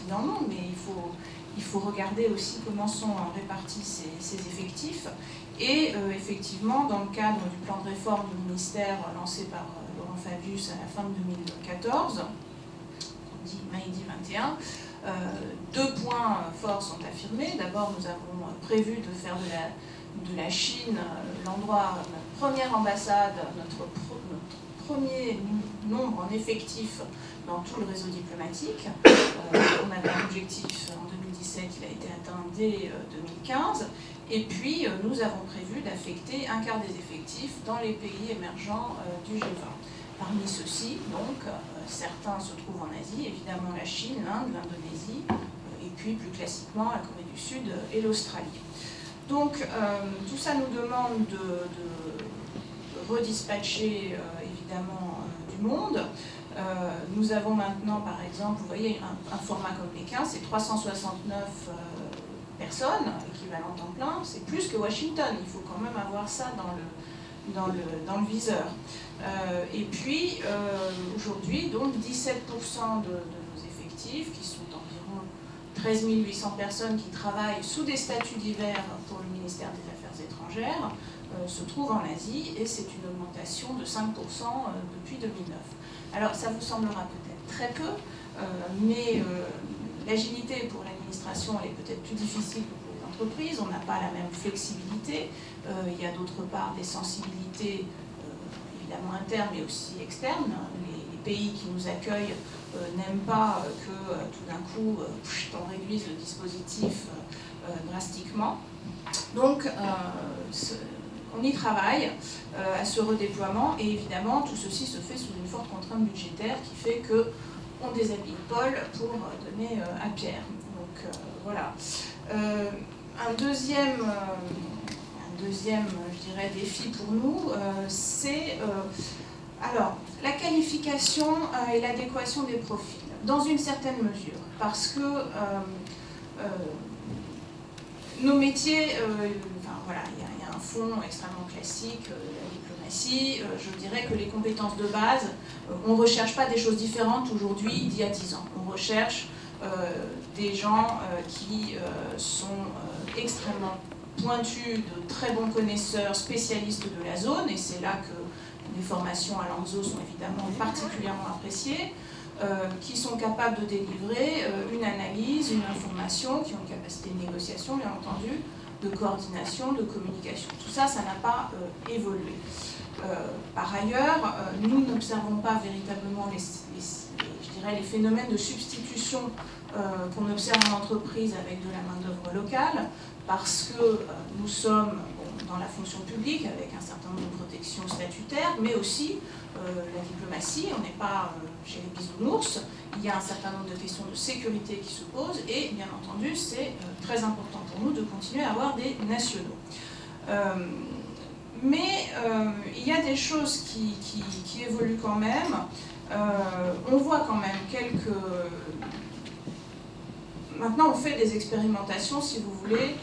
Speaker 6: dans le monde, mais il faut regarder aussi comment sont répartis ces effectifs. Et effectivement, dans le cadre du plan de réforme du ministère lancé par Laurent Fabius à la fin de 2014, dit Maïdi 21, deux points forts sont affirmés. D'abord, nous avons prévu de faire de la Chine l'endroit, notre première ambassade, notre premier nombre en effectif dans tout le réseau diplomatique. On avait un objectif en 2017, il a été atteint dès 2015. Et puis, nous avons prévu d'affecter un quart des effectifs dans les pays émergents du G20. Parmi ceux-ci, donc, certains se trouvent en Asie, évidemment la Chine, l'Inde, l'Indonésie, et puis plus classiquement la Corée du Sud et l'Australie. Donc, tout ça nous demande de redispatcher, évidemment, du monde. Nous avons maintenant, par exemple, vous voyez, un format comme Pékin, c'est 369 personnes, équivalent temps plein, c'est plus que Washington, il faut quand même avoir ça dans le viseur. Et puis, aujourd'hui, donc 17% de nos effectifs, qui sont environ 13 800 personnes qui travaillent sous des statuts divers pour le ministère des Affaires étrangères se trouvent en Asie, et c'est une augmentation de 5% depuis 2009. Alors ça vous semblera peut-être très peu, mais l'agilité pour l'administration elle est peut-être plus difficile que pour les entreprises, on n'a pas la même flexibilité, il y a d'autre part des sensibilités évidemment internes mais aussi externes. Les pays qui nous accueillent n'aiment pas que tout d'un coup on réduise le dispositif drastiquement. Donc on y travaille à ce redéploiement, et évidemment tout ceci se fait sous une forte contrainte budgétaire qui fait qu'on déshabille Paul pour donner à Pierre. Donc voilà. Un deuxième, je dirais, défi pour nous, c'est alors la qualification et l'adéquation des profils, dans une certaine mesure, parce que nos métiers, enfin voilà, il y a un fond extrêmement classique, la diplomatie. Je dirais que les compétences de base, on ne recherche pas des choses différentes aujourd'hui d'il y a 10 ans. On recherche des gens qui sont extrêmement pointus, de très bons connaisseurs, spécialistes de la zone, et c'est là que les formations à Lanzo sont évidemment particulièrement appréciées, qui sont capables de délivrer une analyse, une information, qui ont une capacité de négociation, bien entendu, de coordination, de communication. Tout ça, ça n'a pas évolué. Par ailleurs, nous n'observons pas véritablement je dirais, les phénomènes de substitution qu'on observe en entreprise avec de la main-d'œuvre locale, parce que nous sommes dans la fonction publique avec un certain nombre de protections statutaires, mais aussi la diplomatie, on n'est pas chez les bisounours, il y a un certain nombre de questions de sécurité qui se posent, et bien entendu c'est très important pour nous de continuer à avoir des nationaux. Mais il y a des choses qui évoluent quand même. On voit quand même quelques... Maintenant on fait des expérimentations, si vous voulez,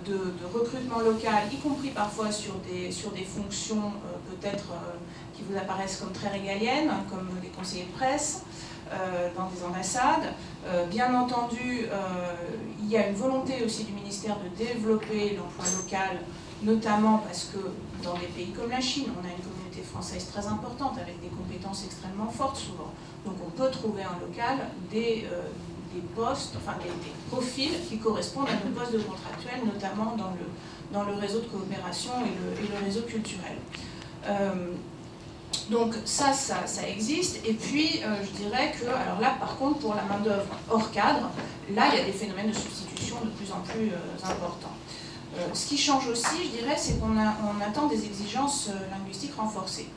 Speaker 6: de recrutement local, y compris parfois sur des fonctions peut-être qui vous apparaissent comme très régaliennes, comme les conseillers de presse dans des ambassades. Bien entendu, il y a une volonté aussi du ministère de développer l'emploi local, notamment parce que dans des pays comme la Chine, on a une communauté française très importante avec des compétences extrêmement fortes souvent. Donc on peut trouver en local des postes, enfin des profils qui correspondent à nos postes de contractuels, notamment dans le réseau de coopération et le réseau culturel. Donc ça existe, et puis je dirais que, alors là par contre pour la main-d'œuvre hors cadre, là il y a des phénomènes de substitution de plus en plus importants. Ce qui change aussi, je dirais, c'est qu'on attend des exigences linguistiques renforcées.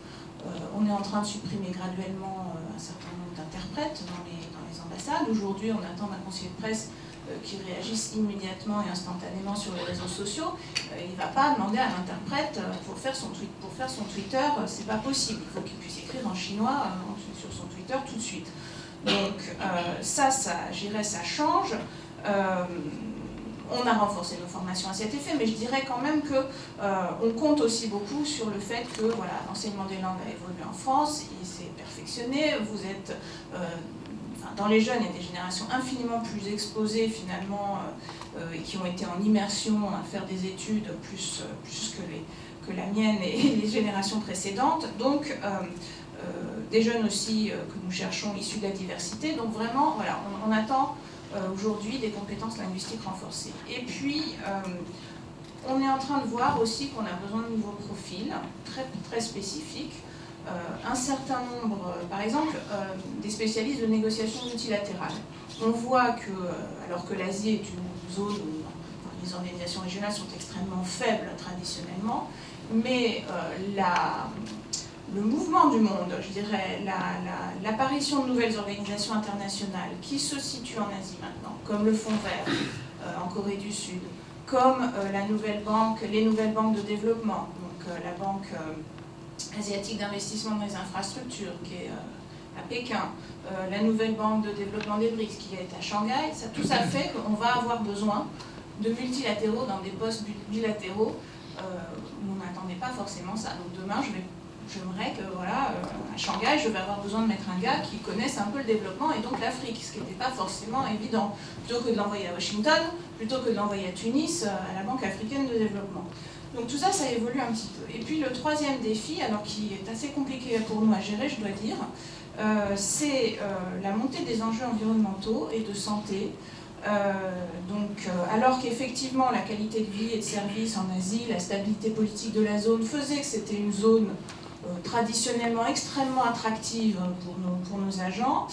Speaker 6: On est en train de supprimer graduellement un certain nombre d'interprètes dans les ambassades. Aujourd'hui, on attend d'un conseiller de presse qui réagisse immédiatement et instantanément sur les réseaux sociaux. Il ne va pas demander à l'interprète pour faire son Twitter, c'est pas possible. Il faut qu'il puisse écrire en chinois sur son Twitter tout de suite. Donc ça je dirais, ça change. On a renforcé nos formations à cet effet, mais je dirais quand même qu'on compte aussi beaucoup sur le fait que voilà, l'enseignement des langues a évolué en France, il s'est perfectionné, vous êtes... dans les jeunes, il y a des générations infiniment plus exposées finalement et qui ont été en immersion à faire des études plus que la mienne et les générations précédentes. Donc des jeunes aussi que nous cherchons issus de la diversité. Donc vraiment, voilà, on attend aujourd'hui des compétences linguistiques renforcées. Et puis, on est en train de voir aussi qu'on a besoin de nouveaux profils très, très spécifiques. Un certain nombre, par exemple, des spécialistes de négociation multilatérale. On voit que, alors que l'Asie est une zone où les organisations régionales sont extrêmement faibles traditionnellement, mais le mouvement du monde, je dirais, l'apparition de nouvelles organisations internationales qui se situent en Asie maintenant, comme le Fonds Vert en Corée du Sud, comme les nouvelles banques de développement, donc la Banque asiatique d'investissement dans les infrastructures qui est à Pékin, la nouvelle banque de développement des BRICS qui est à Shanghai, tout ça fait qu'on va avoir besoin de multilatéraux dans des postes bilatéraux où on n'attendait pas forcément ça. Donc demain, je vais j'aimerais que, voilà, à Shanghai, je vais avoir besoin de mettre un gars qui connaisse un peu le développement et donc l'Afrique, ce qui n'était pas forcément évident. Plutôt que de l'envoyer à Washington, plutôt que de l'envoyer à Tunis, à la Banque africaine de développement. Donc tout ça, ça évolue un petit peu. Et puis le troisième défi, alors qui est assez compliqué pour nous à gérer, je dois dire, c'est la montée des enjeux environnementaux et de santé. Alors qu'effectivement la qualité de vie et de service en Asie, la stabilité politique de la zone faisait que c'était une zone traditionnellement extrêmement attractive pour nos agents,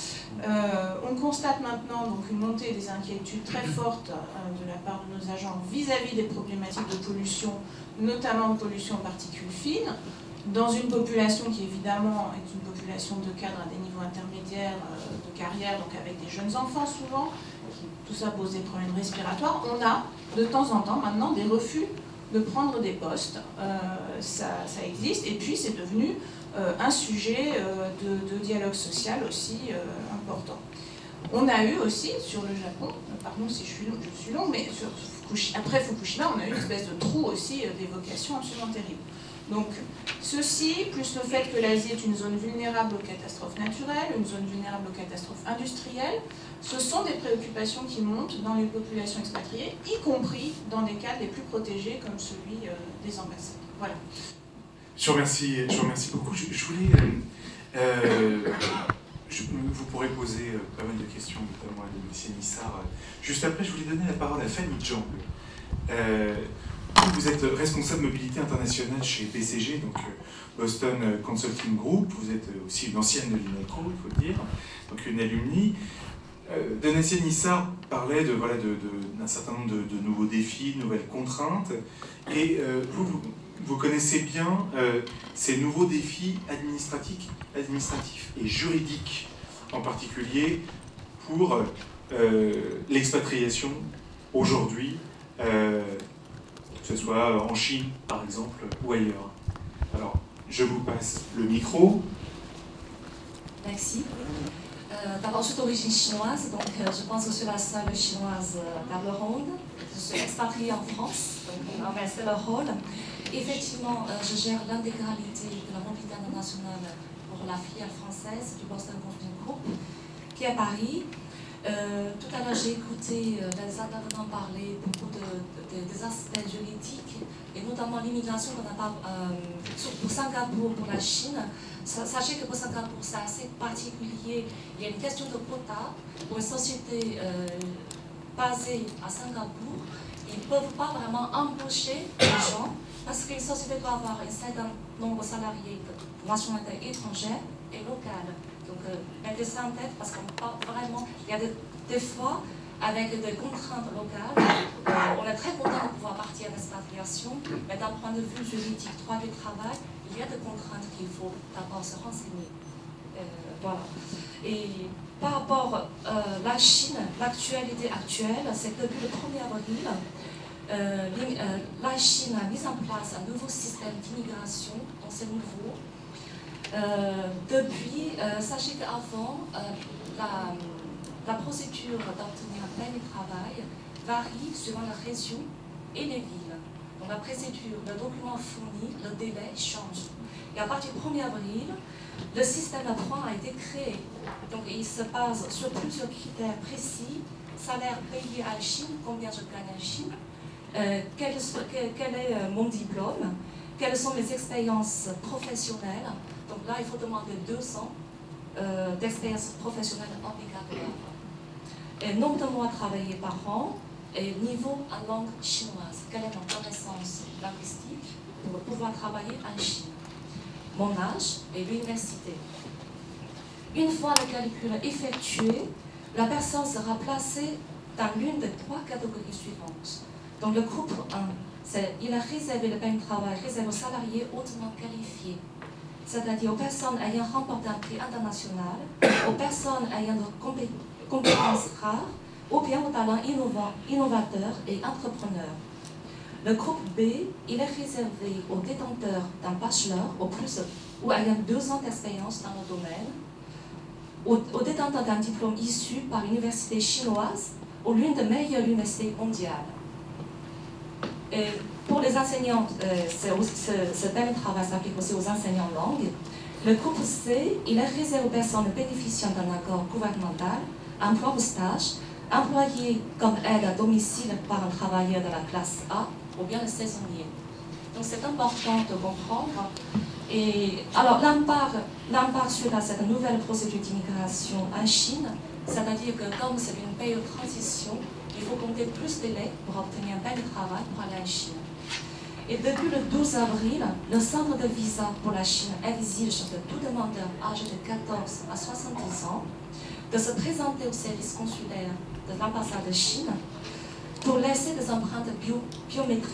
Speaker 6: on constate maintenant donc une montée des inquiétudes très fortes de la part de nos agents vis-à-vis des problématiques de pollution, notamment de pollution aux particules fines, dans une population qui évidemment est une population de cadres à des niveaux intermédiaires de carrière, donc avec des jeunes enfants souvent, tout ça pose des problèmes respiratoires. On a de temps en temps maintenant des refus de prendre des postes, ça existe, et puis c'est devenu un sujet de dialogue social aussi important. On a eu aussi sur le Japon, pardon si je suis long, mais après Fukushima, on a eu une espèce de trou aussi d'évocation absolument terrible. Donc ceci, plus le fait que l'Asie est une zone vulnérable aux catastrophes naturelles, une zone vulnérable aux catastrophes industrielles, ce sont des préoccupations qui montent dans les populations expatriées, y compris dans des cas les plus protégés comme celui des ambassades. Voilà.
Speaker 1: Je vous remercie beaucoup. Je voulais... vous pourrez poser pas mal de questions, notamment à M. Nissar. Juste après, je voulais donner la parole à Fanny Jang. Vous êtes responsable mobilité internationale chez BCG, donc Boston Consulting Group. Vous êtes aussi une ancienne de l'INALCO, il faut le dire, donc une alumni. Donatien Nissar parlait d'un certain nombre de nouveaux défis, de nouvelles contraintes, et vous connaissez bien ces nouveaux défis administratifs et juridiques, en particulier pour l'expatriation aujourd'hui, que ce soit en Chine, par exemple, ou ailleurs. Alors, je vous passe le micro.
Speaker 7: Merci. D'abord, je suis d'origine chinoise, donc je pense que je suis la seule chinoise table ronde. Je suis expatriée en France, donc on a inversé le rôle. Effectivement, je gère l'intégralité de la mobilité internationale pour la filiale française du Boston Consulting Group, qui est à Paris. Tout à l'heure, j'ai écouté les intervenants parler beaucoup des aspects juridiques, et notamment l'immigration qu'on n'a pas pour Singapour, pour la Chine. Sachez que pour Singapour, c'est assez particulier. Il y a une question de quota. Pour une société basée à Singapour, ils ne peuvent pas vraiment embaucher les gens parce qu'une société doit avoir un certain nombre de salariés de nationalité étrangère et locale. Donc, mettez ça en tête parce qu'on parle vraiment. Il y a des fois, avec des contraintes locales, on est très content de pouvoir partir en expatriation, mais d'un point de vue juridique, droit du travail, il y a des contraintes qu'il faut d'abord se renseigner. Voilà. Et par rapport à la Chine, l'actualité actuelle, c'est que depuis le 1er avril, la Chine a mis en place un nouveau système d'immigration, donc c'est nouveau. Sachez qu'avant, la procédure d'obtenir un permis de travail varie selon la région et les villes. Donc la procédure, le document fourni, le délai change. Et à partir du 1er avril, le système à points a été créé. Donc il se base sur plusieurs critères précis. Salaire payé à Chine, combien je gagne en Chine, quel est mon diplôme, quelles sont mes expériences professionnelles. Donc là, il faut demander 2 ans d'expérience professionnelle obligatoire. Et nombre de mois travaillés par an et niveau en langue chinoise. Quelle est ma connaissance linguistique pour pouvoir travailler en Chine? Mon âge et l'université. Une fois le calcul effectué, la personne sera placée dans l'une des 3 catégories suivantes. Donc le groupe 1, il a réservé le permis de travail réservé aux salariés hautement qualifiés, c'est-à-dire aux personnes ayant remporté un prix international, aux personnes ayant de compétences rares, ou bien aux talents innovateurs et entrepreneurs. Le groupe B, il est réservé aux détenteurs d'un bachelor ou ayant 2 ans d'expérience dans le domaine, aux détenteurs d'un diplôme issu par l'université chinoise ou l'une des meilleures universités mondiales. Et pour les enseignants, ce même travail s'applique aussi aux enseignants langues. Le groupe C, il est réservé aux personnes bénéficiant d'un accord gouvernemental, emploi ou stage, employés comme aide à domicile par un travailleur de la classe A ou bien le saisonnier. Donc c'est important de comprendre. Et alors l'impact sur cette nouvelle procédure d'immigration en Chine, c'est-à-dire que comme c'est une période de transition, il faut compter plus de délais pour obtenir un permis de travail pour aller en Chine. Et depuis le 12 avril, le centre de visa pour la Chine exige de tout demandeur âgé de 14 à 70 ans de se présenter au service consulaire de l'ambassade de Chine pour laisser des empreintes biométriques.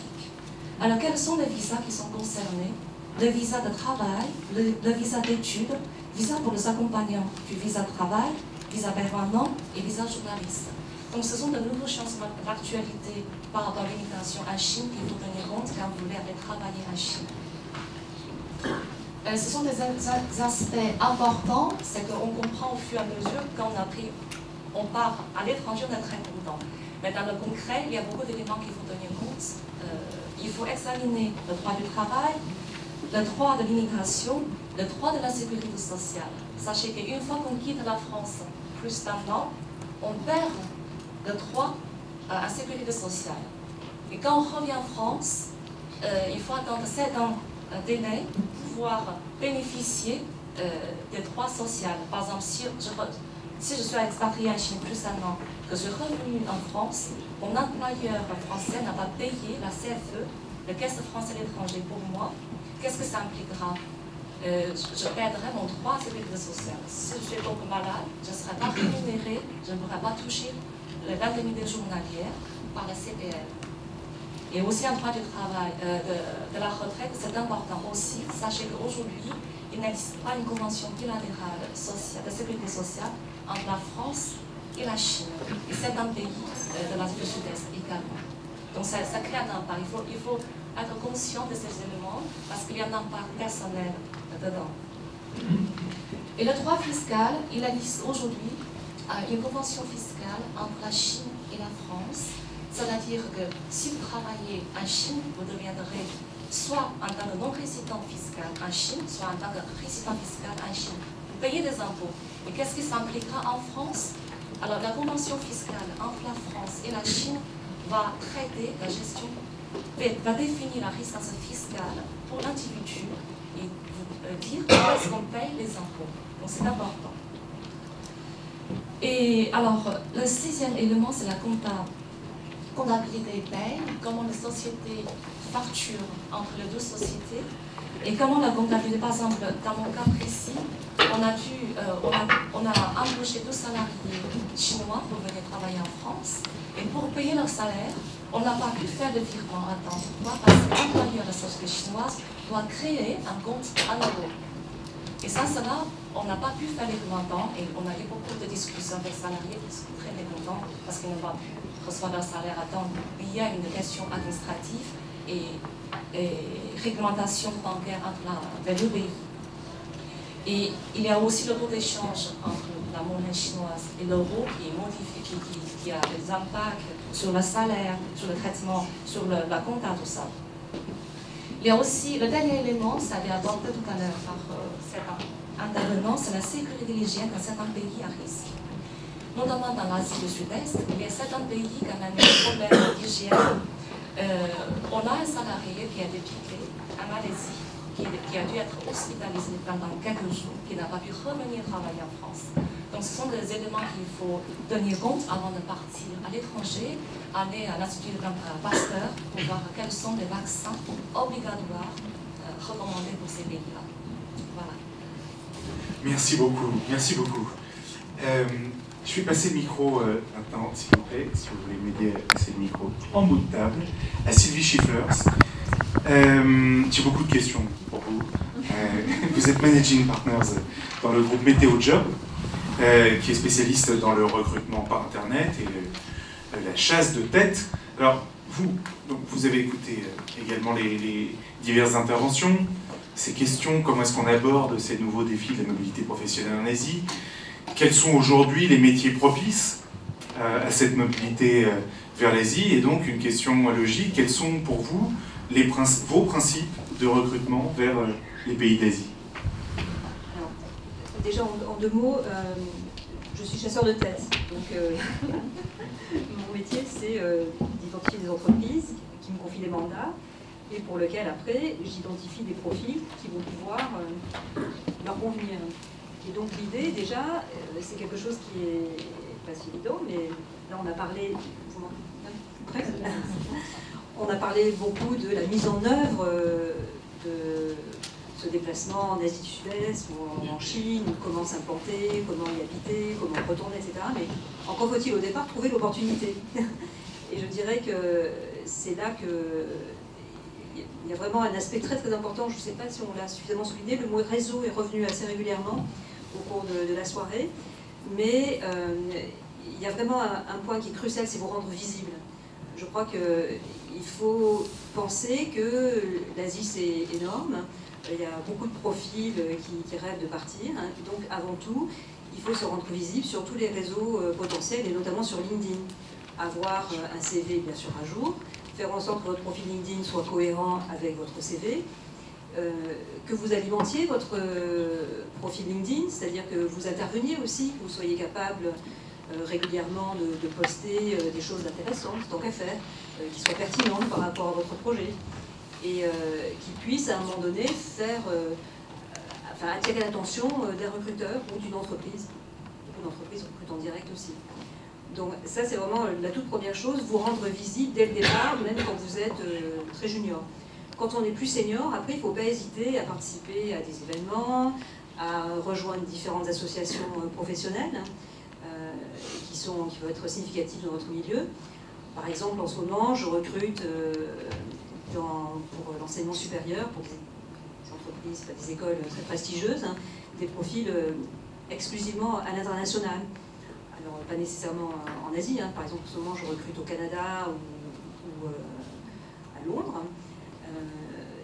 Speaker 7: Alors, quels sont les visas qui sont concernés? Le visa de travail, le visa d'études, visa pour les accompagnants du visa de travail, visa permanent et visa journaliste. Donc, ce sont de nouveaux changements d'actualité par rapport à l'immigration en Chine qu'il faut tenir compte quand vous voulez aller travailler en Chine. Ce sont des aspects importants, c'est qu'on comprend au fur et à mesure quand on part à l'étranger, on est très content. Mais dans le concret, il y a beaucoup d'éléments qu'il faut tenir compte. Il faut examiner le droit du travail, le droit de l'immigration, le droit de la sécurité sociale. Sachez qu'une fois qu'on quitte la France plus d'un an, on perd le droit à la sécurité sociale. Et quand on revient en France, il faut attendre 7 ans délai pour pouvoir bénéficier des droits sociaux. Par exemple, si je suis expatrié en Chine plus d'un an, que je suis revenu en France, mon employeur français n'a pas payé la CFE, la Caisse française à l'étranger pour moi, qu'est-ce que ça impliquera? Je perdrai mon droit à la sécurité sociale. Si je suis donc malade, je ne serai pas rémunéré, je ne pourrai pas toucher l'indemnité journalière par la CPL. Et aussi un droit du travail, de la retraite, c'est important aussi. Sachez qu'aujourd'hui, il n'existe pas une convention bilatérale de sécurité sociale entre la France et la Chine. Et c'est un pays de l'Asie du Sud-Est également. Donc ça crée un impact. Il faut être conscient de ces éléments parce qu'il y a un impact personnel dedans. Et le droit fiscal, il existe aujourd'hui une convention fiscale entre la Chine et la France. C'est-à-dire que si vous travaillez en Chine, vous deviendrez soit en tant que non-résident fiscal en Chine, soit en tant que résident fiscal en Chine. Vous payez des impôts. Et qu'est-ce qui s'impliquera en France? Alors la convention fiscale entre la France et la Chine va traiter la gestion, va définir la résidence fiscale pour l'individu et dire où est-ce qu'on paye les impôts. Donc c'est important. Et alors, le 6e élément, c'est la comptabilité paye, comment les sociétés facturent entre les deux sociétés et comment la comptabilité, par exemple, dans mon cas précis, on a embauché 2 salariés chinois pour venir travailler en France et pour payer leur salaire, on n'a pas pu faire de virement à temps. Pourquoi? Parce que l'employeur de la société chinoise doit créer un compte en euros. Et ça, cela, on n'a pas pu faire les montants et on a eu beaucoup de discussions avec les salariés qui sont très mécontents parce qu'ils n'ont pas pu recevoir leur salaire à temps. Il y a une question administrative et réglementation bancaire entre les deux pays. Et il y a aussi le taux d'échange entre la monnaie chinoise et l'euro qui est modifié, qui a des impacts sur le salaire, sur le traitement, sur la compta, tout ça. Il y a aussi le dernier élément, ça a été abordé tout à l'heure par certains intervenants, c'est la sécurité de l'hygiène dans certains pays à risque. Notamment dans l'Asie du Sud-Est, il y a certains pays qui ont un problème d'hygiène. On a un salarié qui a été piqué à Malaisie, qui a dû être hospitalisé pendant quelques jours, qui n'a pas pu revenir travailler en France. Donc ce sont des éléments qu'il faut tenir compte avant de partir à l'étranger, aller à l'Institut Pasteur pour voir quels sont les vaccins obligatoires recommandés pour ces pays-là. Voilà.
Speaker 1: Merci beaucoup, merci beaucoup. Je vais passer le micro maintenant, s'il vous plaît, si vous voulez m'aider à passer le micro en bout de table, à Sylvie Schifflers. J'ai beaucoup de questions pour vous. Vous êtes Managing Partners dans le groupe Météo Job, qui est spécialiste dans le recrutement par Internet et la chasse de tête. Alors, vous avez écouté également les diverses interventions, ces questions, comment est-ce qu'on aborde ces nouveaux défis de la mobilité professionnelle en Asie, quels sont aujourd'hui les métiers propices à cette mobilité vers l'Asie. Et donc, une question logique, quels sont pour vous vos principes de recrutement vers les pays d'Asie?
Speaker 8: Déjà, en 2 mots, je suis chasseur de tête. Donc, mon métier, c'est d'identifier des entreprises qui me confient des mandats et pour lesquels, après, j'identifie des profils qui vont pouvoir leur convenir. Et donc, l'idée, déjà, c'est quelque chose qui est pas si évident, mais là, on a parlé... On a parlé beaucoup de la mise en œuvre de ce déplacement en Asie du Sud-Est ou en Chine, comment s'implanter, comment y habiter, comment retourner, etc. Mais encore faut-il au départ trouver l'opportunité. Et je dirais que c'est là qu'il y a vraiment un aspect très très important, je ne sais pas si on l'a suffisamment souligné, le mot réseau est revenu assez régulièrement au cours de la soirée, mais il y a vraiment un point qui est crucial, c'est vous rendre visible. Je crois qu'il faut penser que l'Asie c'est énorme, il y a beaucoup de profils qui rêvent de partir, hein. Donc avant tout, il faut se rendre visible sur tous les réseaux potentiels et notamment sur LinkedIn. Avoir un CV bien sûr à jour, faire en sorte que votre profil LinkedIn soit cohérent avec votre CV, que vous alimentiez votre profil LinkedIn, c'est-à-dire que vous interveniez aussi, que vous soyez capable régulièrement de poster des choses intéressantes, tant qu'à faire, qui soient pertinentes par rapport à votre projet, et qui puissent à un moment donné faire, attirer l'attention des recruteurs ou d'une entreprise. Une entreprise recrute en direct aussi. Donc ça c'est vraiment la toute première chose, vous rendre visible dès le départ, même quand vous êtes très junior. Quand on est plus senior, après il ne faut pas hésiter à participer à des événements, à rejoindre différentes associations professionnelles qui peuvent être significatives dans notre milieu. Par exemple, en ce moment, je recrute pour l'enseignement supérieur, pour des entreprises, des écoles très prestigieuses, hein, des profils exclusivement à l'international. Alors, pas nécessairement en Asie, hein. Par exemple, en ce moment, je recrute au Canada ou à Londres.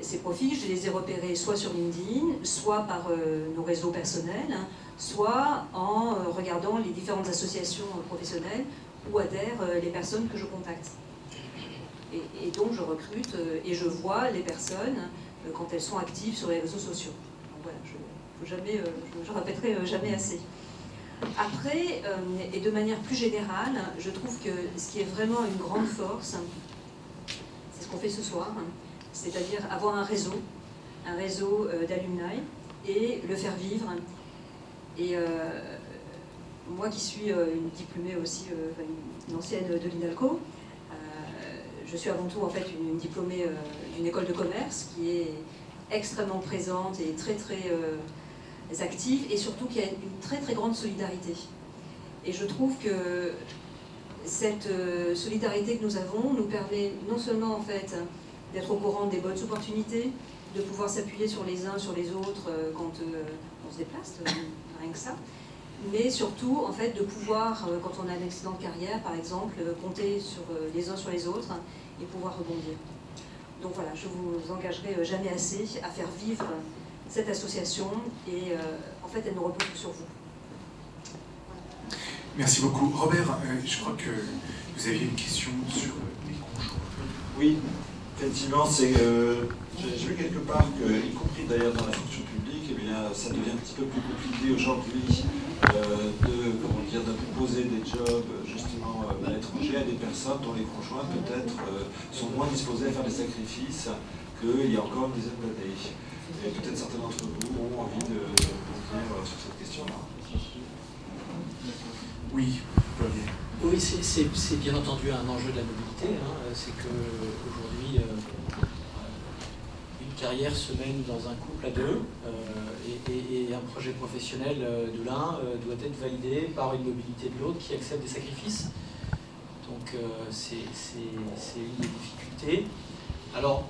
Speaker 8: Ces profils, je les ai repérés soit sur LinkedIn, soit par nos réseaux personnels, hein, soit en regardant les différentes associations professionnelles où adhèrent les personnes que je contacte. Et donc je recrute et je vois les personnes quand elles sont actives sur les réseaux sociaux. Donc voilà, je répéterai jamais assez. Après, et de manière plus générale, je trouve que ce qui est vraiment une grande force, c'est ce qu'on fait ce soir, hein, c'est-à-dire avoir un réseau d'alumni et le faire vivre. Et moi qui suis une diplômée aussi, une ancienne de l'INALCO, je suis avant tout en fait une diplômée d'une école de commerce qui est extrêmement présente et très très active et surtout qui a une très très grande solidarité. Et je trouve que cette solidarité que nous avons nous permet non seulement en fait d'être au courant des bonnes opportunités, de pouvoir s'appuyer sur les uns sur les autres quand on se déplace, rien que ça, mais surtout en fait de pouvoir, quand on a un accident de carrière par exemple, compter sur les uns sur les autres et pouvoir rebondir. Donc voilà, je vous engagerai jamais assez à faire vivre cette association et en fait elle ne repose que sur vous.
Speaker 1: Merci beaucoup. Robert, je crois que vous aviez une question sur les conjoints.
Speaker 2: Oui, effectivement, j'ai vu quelque part que, y compris d'ailleurs dans la fonction publique, eh bien, ça devient un petit peu plus compliqué aujourd'hui de proposer des jobs justement à l'étranger à des personnes dont les conjoints peut-être sont moins disposés à faire des sacrifices qu'il y a encore une dizaine d'années. Et peut-être certains d'entre vous ont envie de revenir sur cette question-là.
Speaker 1: Oui,
Speaker 5: oui, c'est bien entendu un enjeu de la mobilité. Hein. C'est qu'aujourd'hui, une carrière se mène dans un couple à deux et un projet professionnel de l'un doit être validé par une mobilité de l'autre qui accepte des sacrifices. Donc c'est une des difficultés. Alors,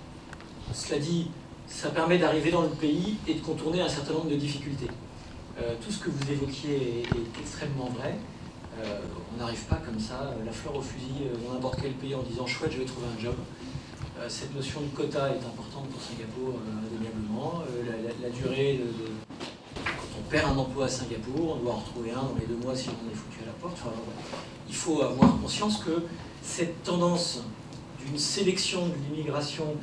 Speaker 5: cela dit, ça permet d'arriver dans le pays et de contourner un certain nombre de difficultés. Tout ce que vous évoquiez est extrêmement vrai. On n'arrive pas comme ça, la fleur au fusil, dans n'importe quel pays en disant « chouette, je vais trouver un job ». Cette notion de quota est importante pour Singapour, indéniablement. La durée quand on perd un emploi à Singapour, on doit en retrouver un dans les 2 mois si on est foutu à la porte. Enfin, il faut avoir conscience que cette tendance d'une sélection de l'immigration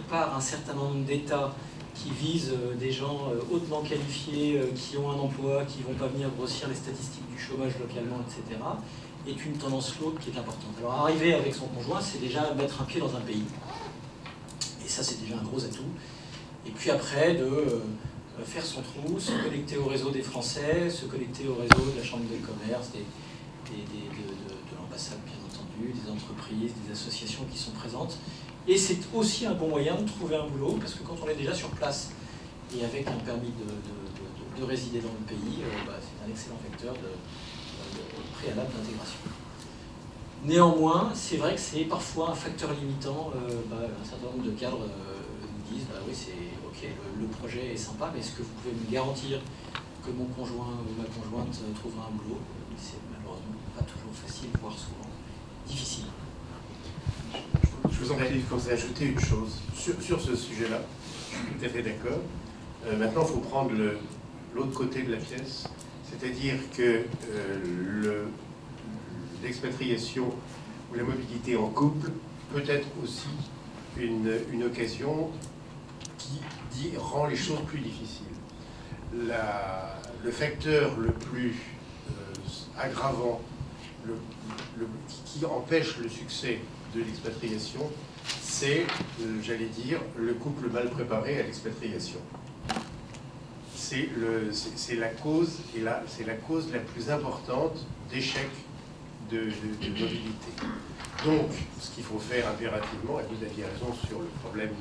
Speaker 5: par un certain nombre d'États qui visent des gens hautement qualifiés, qui ont un emploi, qui ne vont pas venir grossir les statistiques du chômage localement, etc., est une tendance lourde qui est importante. Alors arriver avec son conjoint, c'est déjà mettre un pied dans un pays. Et ça, c'est déjà un gros atout. Et puis après, de faire son trou, se connecter au réseau des Français, se connecter au réseau de la Chambre de commerce, de l'ambassade, bien entendu, des entreprises, des associations qui sont présentes. Et c'est aussi un bon moyen de trouver un boulot, parce que quand on est déjà sur place et avec un permis de résider dans le pays, c'est un excellent vecteur de préalable d'intégration. Néanmoins, c'est vrai que c'est parfois un facteur limitant. Un certain nombre de cadres nous disent oui, c'est ok, le projet est sympa, mais est-ce que vous pouvez me garantir que mon conjoint ou ma conjointe trouvera un boulot? C'est malheureusement pas toujours facile, voire souvent difficile.
Speaker 3: Je vous en prie, quand vous ajouter une chose sur ce sujet-là, je suis tout à fait d'accord. Maintenant, il faut prendre l'autre côté de la pièce, c'est-à-dire que l'expatriation ou la mobilité en couple peut être aussi une occasion qui rend les choses plus difficiles. Le facteur le plus aggravant, qui empêche le succès de l'expatriation, c'est, j'allais dire, le couple mal préparé à l'expatriation. C'est la cause, et là, c'est la cause la plus importante d'échec de mobilité. Donc, ce qu'il faut faire impérativement, et vous aviez raison sur le problème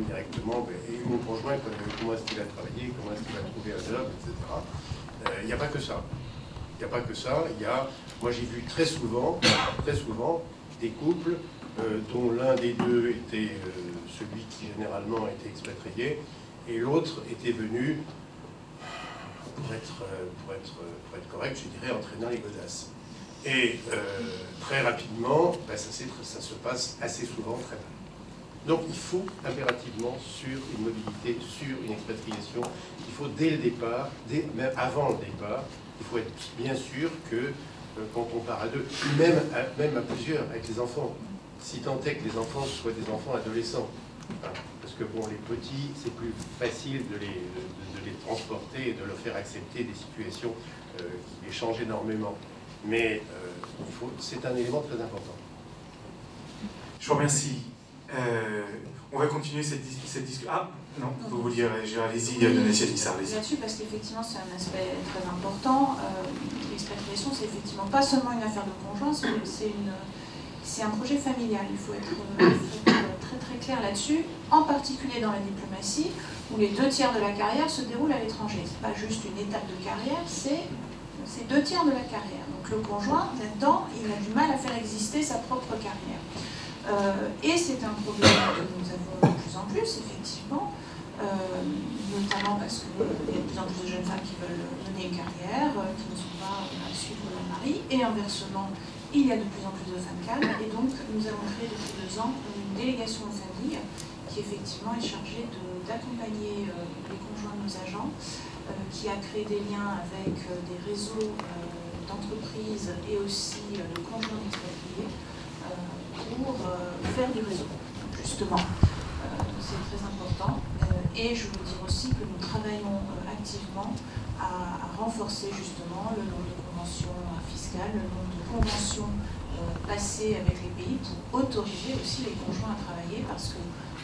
Speaker 3: directement, et mon conjoint, comment est-ce qu'il a travaillé, comment est-ce qu'il a trouvé un job, etc. Il n'y a pas que ça. Il n'y a pas que ça. Moi, j'ai vu très souvent, des couples dont l'un des deux était celui qui généralement était expatrié, et l'autre était venu, pour être correct, je dirais, entraînant les godasses. Et très rapidement, ça se passe assez souvent très mal. Donc il faut impérativement, sur une mobilité, sur une expatriation, il faut dès le départ, même avant le départ, il faut être bien sûr que quand on part à deux, même à plusieurs, avec les enfants, si tant est que les enfants soient des enfants adolescents, hein, parce que bon, les petits, c'est plus facile de les transporter et de leur faire accepter des situations qui les changent énormément. Mais c'est un élément très important.
Speaker 1: Je vous remercie. On va continuer cette discussion. Ah, non, vous vouliez réagir, allez-y, Nadia, allez-y.
Speaker 6: Là-dessus, parce qu'effectivement, c'est un aspect très important. L'expatriation, c'est effectivement pas seulement une affaire de conjoint, c'est un projet familial. Il faut être très très clair là-dessus, en particulier dans la diplomatie, où les 2/3 de la carrière se déroulent à l'étranger. C'est pas juste une étape de carrière, c'est 2/3 de la carrière. Donc le conjoint, là-dedans, il a du mal à faire exister sa propre carrière. Et c'est un problème que nous avons de plus en plus, effectivement, notamment parce qu'il y a de plus en plus de jeunes femmes qui veulent mener une carrière, qui ne sont pas à suivre leur mari, et inversement, il y a de plus en plus de femmes cadres, et donc nous avons créé depuis 2 ans une délégation aux familles qui effectivement est chargée d'accompagner les conjoints de nos agents, qui a créé des liens avec des réseaux d'entreprises et aussi de conjoints expatriés pour faire du réseau, justement. C'est très important. Et je veux dire aussi que nous travaillons activement à renforcer justement le nombre de conventions fiscales, le nombre de conventions passées avec les pays pour autoriser aussi les conjoints à travailler, parce que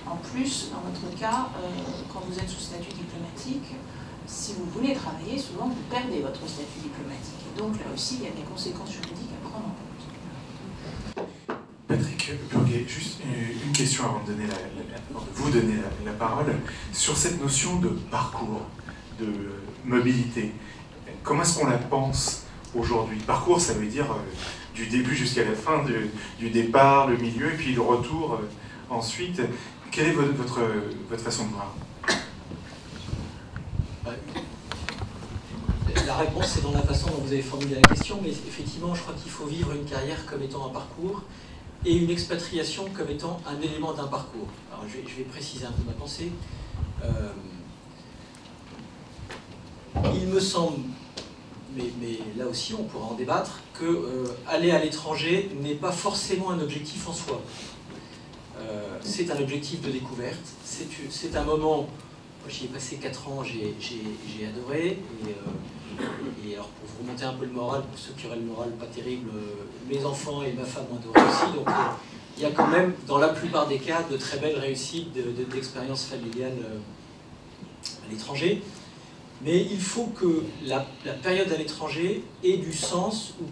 Speaker 6: en plus, dans votre cas, quand vous êtes sous statut diplomatique, si vous voulez travailler, souvent vous perdez votre statut diplomatique. Et donc là aussi, il y a des conséquences juridiques à prendre en compte.
Speaker 1: Patrick Burguet, juste une question avant de vous donner la parole. Sur cette notion de parcours, de mobilité, comment est-ce qu'on la pense aujourd'hui? Parcours, ça veut dire du début jusqu'à la fin, du départ, le milieu, et puis le retour ensuite. Quelle est votre façon de voir?
Speaker 5: La réponse, c'est dans la façon dont vous avez formulé la question, mais effectivement, je crois qu'il faut vivre une carrière comme étant un parcours et une expatriation comme étant un élément d'un parcours. Alors, je vais préciser un peu ma pensée. Il me semble mais là aussi on pourra en débattre, que aller à l'étranger n'est pas forcément un objectif en soi. C'est un objectif de découverte, c'est un moment, moi j'y ai passé 4 ans, j'ai adoré, et alors pour vous remonter un peu le moral, pour ceux qui auraient le moral pas terrible, mes enfants et ma femme ont adoré aussi, donc il y a quand même dans la plupart des cas de très belles réussites d'expériences familiales à l'étranger. Mais il faut que la période à l'étranger ait du sens ou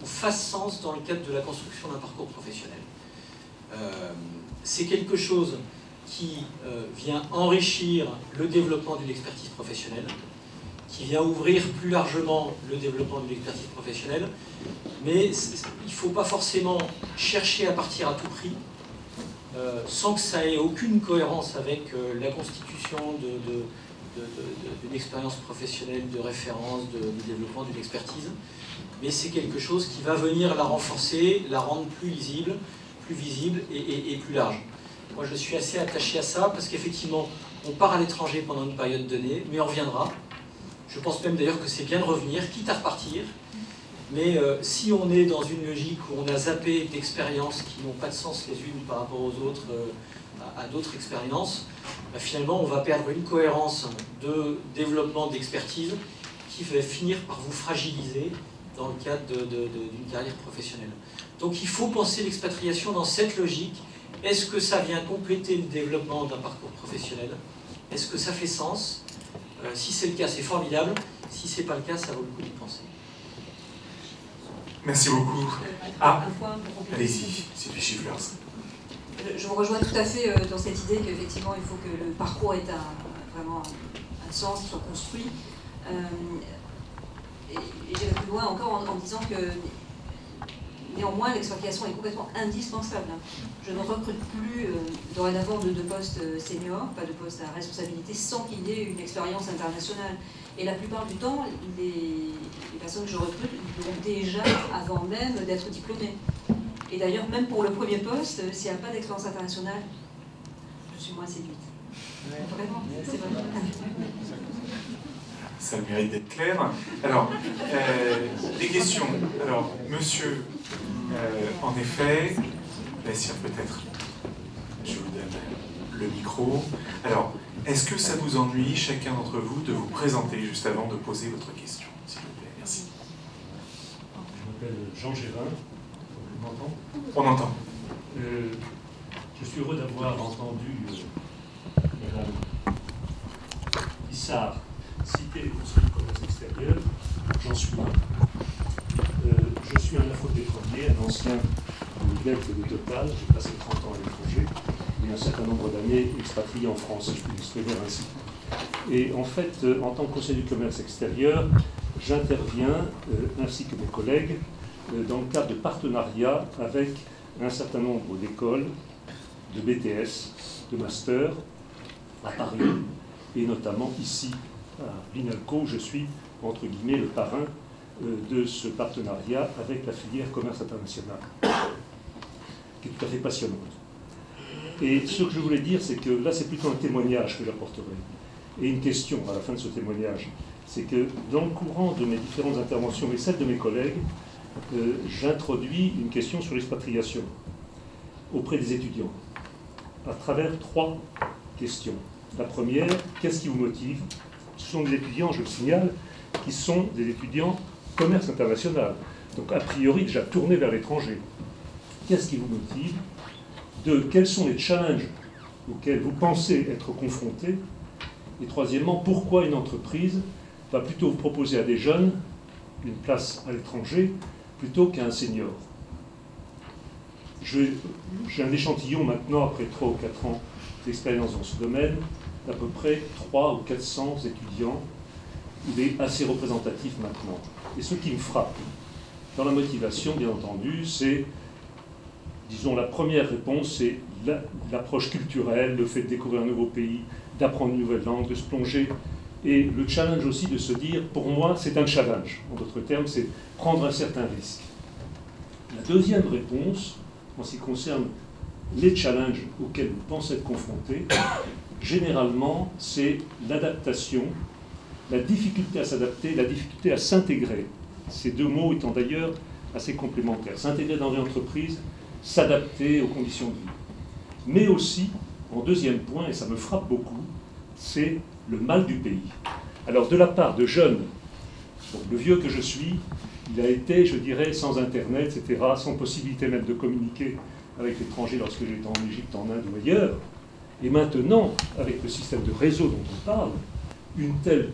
Speaker 5: fasse sens dans le cadre de la construction d'un parcours professionnel. C'est quelque chose qui vient enrichir le développement d'une expertise professionnelle, qui vient ouvrir plus largement le développement d'une expertise professionnelle, mais il ne faut pas forcément chercher à partir à tout prix, sans que ça ait aucune cohérence avec la constitution d'une expérience professionnelle de référence, de développement d'une expertise, mais c'est quelque chose qui va venir la renforcer, la rendre plus lisible, plus visible et plus large. Moi je suis assez attaché à ça parce qu'effectivement on part à l'étranger pendant une période donnée, mais on reviendra. Je pense même d'ailleurs que c'est bien de revenir, quitte à repartir, mais si on est dans une logique où on a zappé d'expériences qui n'ont pas de sens les unes par rapport aux autres, à d'autres expériences, bah finalement on va perdre une cohérence de développement d'expertise qui va finir par vous fragiliser dans le cadre d'une carrière professionnelle. Donc il faut penser l'expatriation dans cette logique. Est-ce que ça vient compléter le développement d'un parcours professionnel? Est-ce que ça fait sens? Si c'est le cas, c'est formidable. Si c'est pas le cas, ça vaut le coup d'y penser.
Speaker 1: Merci beaucoup. Ah, allez-y, Sylvie Schifflers.
Speaker 8: Je vous rejoins tout à fait dans cette idée qu'effectivement, il faut que le parcours ait vraiment un sens, qu'il soit construit. Et j'irai plus loin encore en disant que néanmoins, l'expatriation est complètement indispensable. Je ne recrute plus dorénavant de postes seniors, pas de postes à responsabilité, sans qu'il y ait une expérience internationale. Et la plupart du temps, les personnes que je recrute l'ont déjà avant même d'être diplômées. Et d'ailleurs, même pour le premier poste, s'il n'y a pas d'expérience internationale, je suis moins séduite. Vraiment, c'est vrai.
Speaker 1: Ça a le mérite d'être clair. Alors, des questions. Alors, monsieur, en effet, Bessir peut-être, je vous donne le micro. Alors, est-ce que ça vous ennuie, chacun d'entre vous, de vous présenter juste avant de poser votre question, s'il vous plaît? Merci.
Speaker 9: Je m'appelle Jean Gérin. On m'entend?
Speaker 1: On entend.
Speaker 9: Je suis heureux d'avoir entendu Madame Issard citer les conseils du commerce extérieur. J'en suis un. Je suis un afro-pétrolier, un ancien belge de Total. J'ai passé 30 ans à l'étranger et un certain nombre d'années expatrié en France, si je puis m'exprimer ainsi. Et en fait, en tant que conseiller du commerce extérieur, j'interviens, ainsi que mes collègues, dans le cadre de partenariats avec un certain nombre d'écoles, de BTS, de master, à Paris, et notamment ici, à l'INALCO, où je suis, entre guillemets, le parrain de ce partenariat avec la filière commerce international, qui est tout à fait passionnante. Et ce que je voulais dire, c'est que là, c'est plutôt un témoignage que j'apporterai. Et une question à la fin de ce témoignage, c'est que dans le courant de mes différentes interventions et celles de mes collègues, j'introduis une question sur l'expatriation auprès des étudiants, à travers 3 questions. La première, qu'est-ce qui vous motive? Ce sont des étudiants, je le signale, qui sont des étudiants commerce international, donc a priori déjà tournés vers l'étranger. Qu'est-ce qui vous motive? Quels sont les challenges auxquels vous pensez être confrontés? Et troisièmement, pourquoi une entreprise va plutôt vous proposer à des jeunes une place à l'étranger plutôt qu'à un senior? J'ai un échantillon maintenant, après 3 ou 4 ans d'expérience dans ce domaine, d'à peu près 300 ou 400 étudiants. Il est assez représentatif maintenant. Et ce qui me frappe dans la motivation, bien entendu, c'est, disons, la première réponse, c'est l'approche culturelle, le fait de découvrir un nouveau pays, d'apprendre une nouvelle langue, de se plonger, et le challenge aussi de se dire, pour moi, c'est un challenge. En d'autres termes, c'est prendre un certain risque. La deuxième réponse, en ce qui concerne les challenges auxquels vous pensez être confrontés, généralement, c'est l'adaptation la difficulté à s'adapter, la difficulté à s'intégrer. Ces deux mots étant d'ailleurs assez complémentaires. S'intégrer dans une entreprise, s'adapter aux conditions de vie. Mais aussi, en deuxième point, et ça me frappe beaucoup, c'est le mal du pays. Alors, de la part de jeunes, donc le vieux que je suis, il a été, je dirais, sans Internet, etc., sans possibilité même de communiquer avec l'étranger lorsque j'étais en Égypte, en Inde ou ailleurs. Et maintenant, avec le système de réseau dont on parle, une telle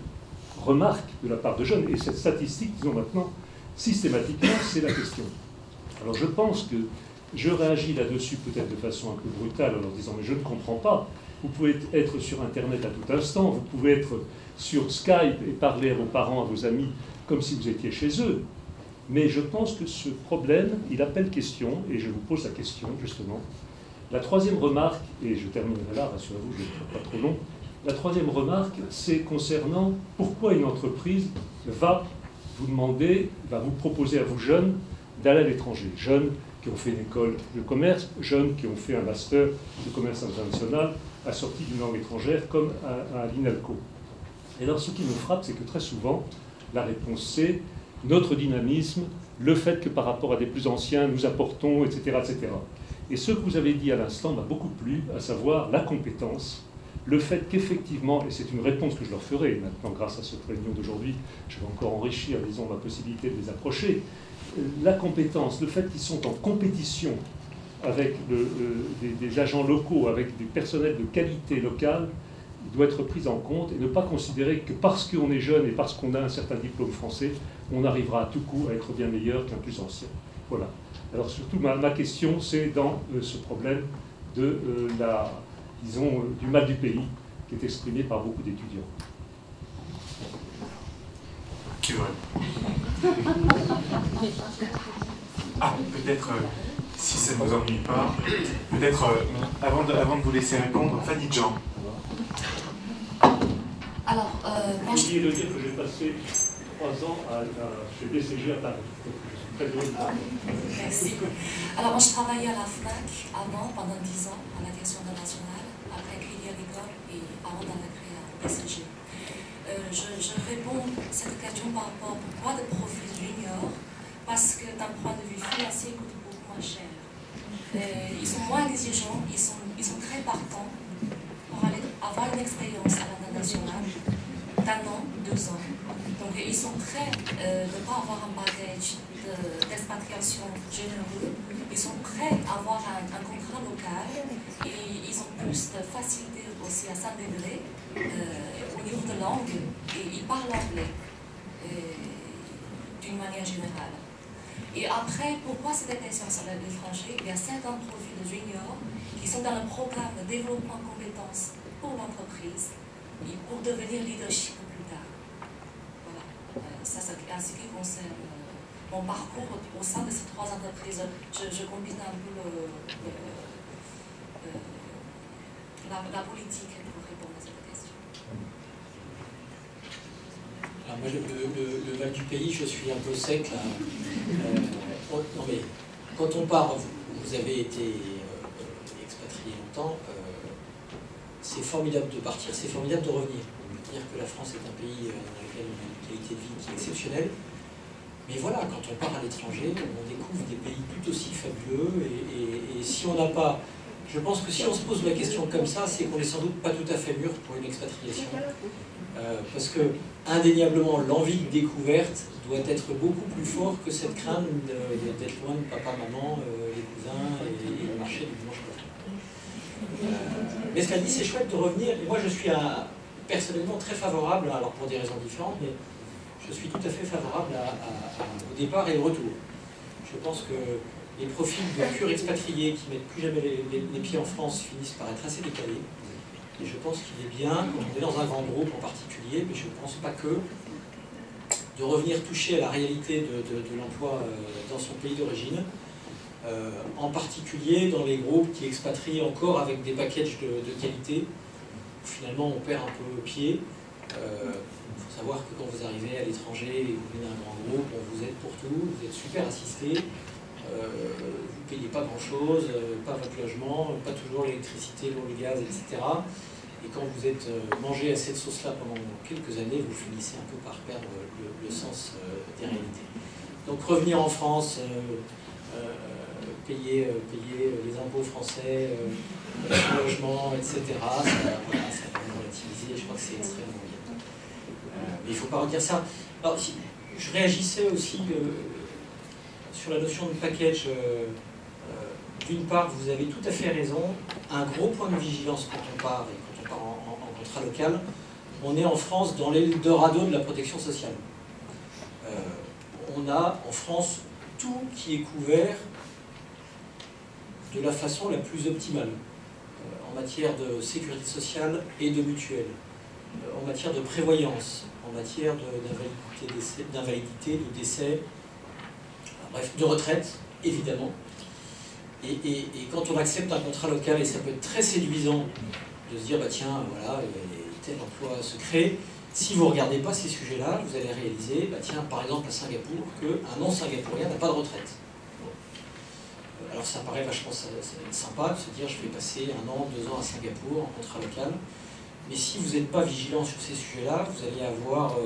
Speaker 9: remarque de la part de jeunes, et cette statistique, disons maintenant, systématiquement, c'est la question. Alors je pense que je réagis là-dessus peut-être de façon un peu brutale en leur disant « mais je ne comprends pas, vous pouvez être sur Internet à tout instant, vous pouvez être sur Skype et parler à vos parents, à vos amis, comme si vous étiez chez eux. » Mais je pense que ce problème, il appelle question, et je vous pose la question justement. La troisième remarque, et je terminerai là, rassurez-vous, je ne serai pas trop long, la troisième remarque, c'est concernant pourquoi une entreprise va vous demander, va vous proposer à vous jeunes d'aller à l'étranger. Jeunes qui ont fait une école de commerce, jeunes qui ont fait un master de commerce international, assorti d'une langue étrangère comme à l'INALCO. Et alors ce qui me frappe, c'est que très souvent, la réponse c'est notre dynamisme, le fait que par rapport à des plus anciens, nous apportons, etc., etc. Et ce que vous avez dit à l'instant m'a beaucoup plu, à savoir la compétence, le fait qu'effectivement, et c'est une réponse que je leur ferai maintenant grâce à cette réunion d'aujourd'hui, je vais encore enrichir, disons, ma possibilité de les approcher, la compétence, le fait qu'ils sont en compétition avec des agents locaux, avec des personnels de qualité locale, il doit être pris en compte et ne pas considérer que parce qu'on est jeune et parce qu'on a un certain diplôme français, on arrivera à tout coup à être bien meilleur qu'un plus ancien. Voilà. Alors surtout, ma question, c'est dans ce problème de disons, du mal du pays, qui est exprimé par beaucoup d'étudiants.
Speaker 1: Qui veut Ah, peut-être, si ça ne vous ennuie pas, peut-être, avant de vous laisser répondre, Fanny Jean.
Speaker 7: Alors, moi,
Speaker 9: j'ai oublié de dire que j'ai passé 3 ans chez BCG à Paris. Très heureux.
Speaker 7: Merci. Alors, moi, je travaillais à la FNAC avant, pendant 10 ans, à la direction internationale, après Crédit Agricole et avant d'arriver à BCG. Je réponds à cette question par rapport à pourquoi des profils juniors, parce que d'un point de vue financier, ils coûtent beaucoup moins cher. Ils sont moins exigeants, ils sont très partants pour aller avoir une expérience à l'international d'1 an, 2 ans. Donc ils sont prêts de ne pas avoir un bagage d'expatriation généreux. Ils sont prêts à avoir un contrat local et ils ont plus de facilité aussi à s'intégrer au niveau de langue et ils parlent anglais d'une manière générale. Et après, pourquoi cette attention sur l'étranger? Il y a certains profils de juniors qui sont dans le programme de développement de compétences pour l'entreprise et pour devenir leadership plus tard. Voilà. Ça, c'est en ce qui concerne mon parcours au sein de ces 3 entreprises. Je combine un peu la politique pour répondre à cette question.
Speaker 5: Alors moi, le mal du pays, je suis un peu sec là. Non mais, quand on part, vous avez été expatrié longtemps, c'est formidable de partir, c'est formidable de revenir. On peut dire que la France est un pays dans lequel on a une qualité de vie qui est exceptionnelle. Mais voilà, quand on part à l'étranger, on découvre des pays tout aussi fabuleux et si on n'a pas... Je pense que si on se pose la question comme ça, c'est qu'on n'est sans doute pas tout à fait mûr pour une expatriation. Parce que, indéniablement, l'envie de découverte doit être beaucoup plus fort que cette crainte d'être loin de papa, maman, les cousins et le marché du dimanche matin. Mais cela dit, c'est chouette de revenir. Et moi, je suis personnellement très favorable, alors pour des raisons différentes, mais je suis tout à fait favorable au départ et au retour. Je pense que les profils de purs expatriés qui ne mettent plus jamais les pieds en France finissent par être assez décalés. Et je pense qu'il est bien, quand on est dans un grand groupe en particulier, mais je ne pense pas que, de revenir toucher à la réalité de l'emploi dans son pays d'origine, en particulier dans les groupes qui expatrient encore avec des packages de qualité, où finalement on perd un peu pied. Il faut savoir que quand vous arrivez à l'étranger et que vous venez d'un grand groupe, on vous aide pour tout, vous êtes super assisté, vous ne payez pas grand chose, pas votre logement, pas toujours l'électricité, l'eau, le gaz, etc. Et quand vous êtes mangé à cette sauce-là pendant quelques années, vous finissez un peu par perdre le sens des réalités. Donc revenir en France, payer les impôts français, le logement, etc., ça va relativiser, je crois que c'est extrêmement bien. Mais il ne faut pas redire ça. Alors, je réagissais aussi sur la notion de package. D'une part, vous avez tout à fait raison, un gros point de vigilance quand on part en contrat local, on est en France dans l'Eldorado de la protection sociale. On a en France tout qui est couvert de la façon la plus optimale, en matière de sécurité sociale et de mutuelle, en matière de prévoyance, en matière d'invalidité, de décès, bref, de retraite, évidemment. Et quand on accepte un contrat local, et ça peut être très séduisant de se dire, bah tiens, voilà, tel emploi se crée, si vous ne regardez pas ces sujets-là, vous allez réaliser, bah tiens, par exemple à Singapour, qu'un non-singapourien n'a pas de retraite. Alors ça paraît vachement sympa de se dire, je vais passer 1 an, 2 ans à Singapour en contrat local, mais si vous n'êtes pas vigilant sur ces sujets-là, vous allez avoir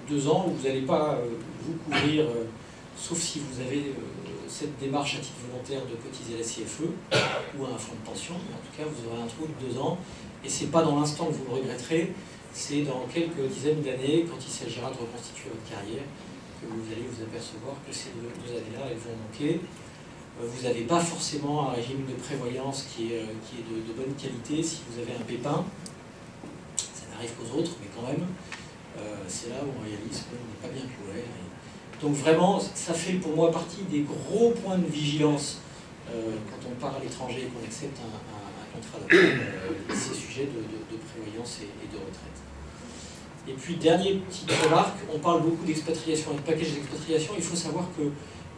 Speaker 5: 2 ans où vous n'allez pas vous couvrir, sauf si vous avez cette démarche à titre volontaire de cotiser à la CFE ou à un fonds de pension, mais en tout cas vous aurez un trou de 2 ans, et c'est pas dans l'instant que vous le regretterez, c'est dans quelques dizaines d'années, quand il s'agira de reconstituer votre carrière, que vous allez vous apercevoir que ces 2 années-là, elles vont manquer. Vous n'avez pas forcément un régime de prévoyance qui est de bonne qualité si vous avez un pépin. Ça n'arrive qu'aux autres, mais quand même, c'est là où on réalise qu'on n'est pas bien couvert. Donc vraiment, ça fait pour moi partie des gros points de vigilance quand on part à l'étranger et qu'on accepte un contrat local, ces sujets de prévoyance et de retraite. Et puis, dernière petite remarque, on parle beaucoup d'expatriation et de package d'expatriation. Il faut savoir qu'il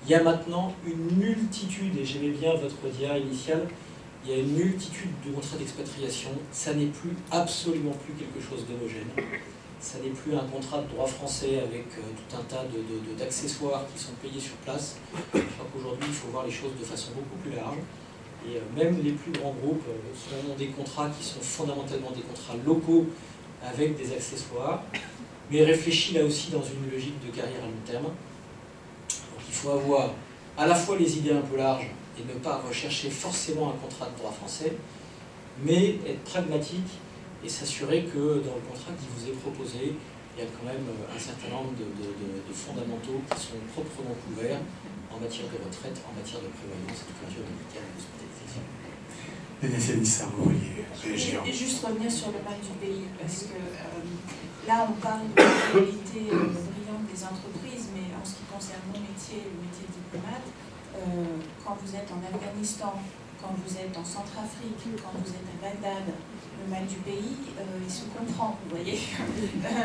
Speaker 5: y a maintenant une multitude, et j'aimais bien votre dia initial, il y a une multitude de contrats d'expatriation. Ça n'est plus, absolument plus quelque chose d'homogène. Ça n'est plus un contrat de droit français avec tout un tas d'accessoires qui sont payés sur place. Je crois qu'aujourd'hui, il faut voir les choses de façon beaucoup plus large. Et même les plus grands groupes ont des contrats qui sont fondamentalement des contrats locaux avec des accessoires, mais réfléchis là aussi dans une logique de carrière à long terme. Donc il faut avoir à la fois les idées un peu larges et ne pas rechercher forcément un contrat de droit français, mais être pragmatique et s'assurer que dans le contrat qui vous est proposé, il y a quand même un certain nombre de fondamentaux qui sont proprement couverts en matière de retraite, en matière de prévoyance, de culture médicale et d'hospitalisation.
Speaker 1: Bénéfice, vous vouliez réagir.
Speaker 6: Et juste revenir sur le mal du pays, parce que là on parle de la qualité brillante des entreprises, mais en ce qui concerne mon métier, le métier de diplomate, quand vous êtes en Afghanistan, quand vous êtes en Centrafrique, quand vous êtes à Bagdad, le mal du pays, il se comprend, vous voyez.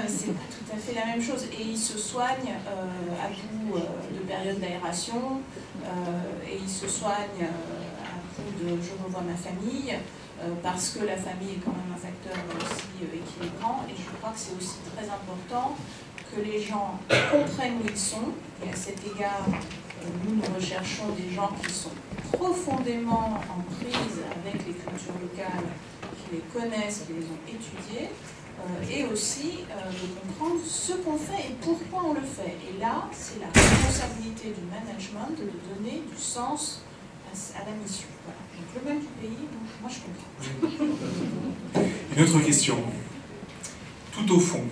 Speaker 6: C'est pas tout à fait la même chose. Et il se soigne à coup de période d'aération, et il se soigne à coup de je revois ma famille, parce que la famille est quand même un facteur aussi équilibrant. Et je crois que c'est aussi très important que les gens comprennent où ils sont. Et à cet égard, nous recherchons des gens qui sont profondément en prise avec les cultures locales, qui les connaissent, qui les ont étudiées, et aussi de comprendre ce qu'on fait et pourquoi on le fait. Et là, c'est la responsabilité du management de donner du sens à la mission. Voilà. Donc le mal du pays, moi je comprends.
Speaker 1: Une autre question. Tout au fond.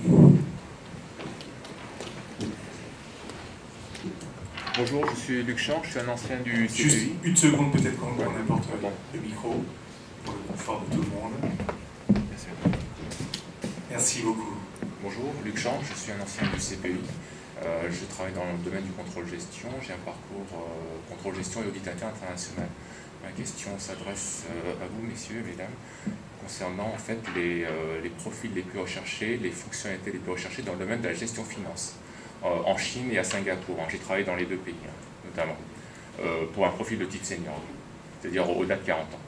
Speaker 10: Bonjour, je suis Luc Champ, je suis un ancien du CPI.
Speaker 1: Juste une seconde peut-être quand on apporte le micro, pour le confort de tout le monde.
Speaker 10: Bien sûr.
Speaker 1: Merci beaucoup.
Speaker 10: Bonjour, Luc Champ, je suis un ancien du CPI. Je travaille dans le domaine du contrôle-gestion. J'ai un parcours contrôle-gestion et audit interne international. Ma question s'adresse à vous, messieurs et mesdames, concernant en fait les profils les plus recherchés, les fonctionnalités les plus recherchées dans le domaine de la gestion finance. En Chine et à Singapour. J'ai travaillé dans les 2 pays, notamment, pour un profil de type senior, c'est-à-dire au-delà de 40 ans.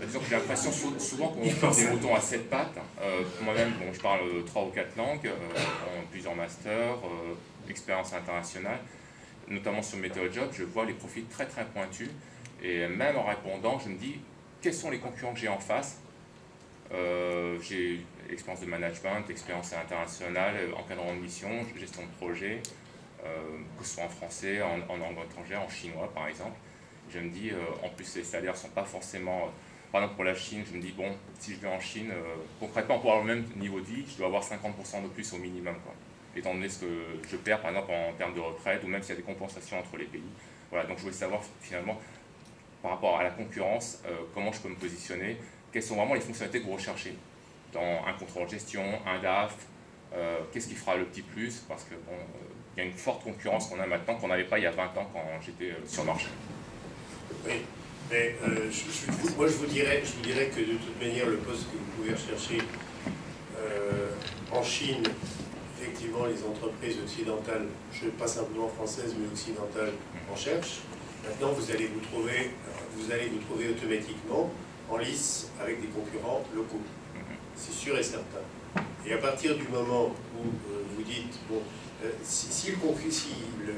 Speaker 10: Disons que j'ai l'impression souvent qu'on fait des moutons à 7 pattes. Moi-même, bon, je parle 3 ou 4 langues, plusieurs masters, expérience internationale, notamment sur MétéoJob, je vois les profils très très pointus. Et même en répondant, je me dis, quels sont les concurrents que j'ai en face J'ai expérience de management, expérience internationale, encadrement de mission, gestion de projet, que ce soit en français, en langue étrangère, en chinois par exemple. Je me dis, en plus les salaires ne sont pas forcément... Par exemple pour la Chine, je me dis, bon, si je vais en Chine, concrètement pour avoir le même niveau de vie, je dois avoir 50% de plus au minimum, quoi. Étant donné ce que je perds par exemple en termes de retraite, ou même s'il y a des compensations entre les pays. Voilà, donc je voulais savoir finalement, par rapport à la concurrence, comment je peux me positionner, quelles sont vraiment les fonctionnalités que vous recherchez dans un contrôle gestion, un DAF, qu'est-ce qui fera le petit plus, parce que bon, y a une forte concurrence qu'on a maintenant qu'on n'avait pas il y a 20 ans quand j'étais sur le marché.
Speaker 3: Oui, mais moi je vous dirais que de toute manière le poste que vous pouvez rechercher en Chine, effectivement les entreprises occidentales, pas simplement françaises mais occidentales, en cherchent. Maintenant vous allez vous trouver automatiquement en lice avec des concurrents locaux. C'est sûr et certain. Et à partir du moment où vous dites, bon, si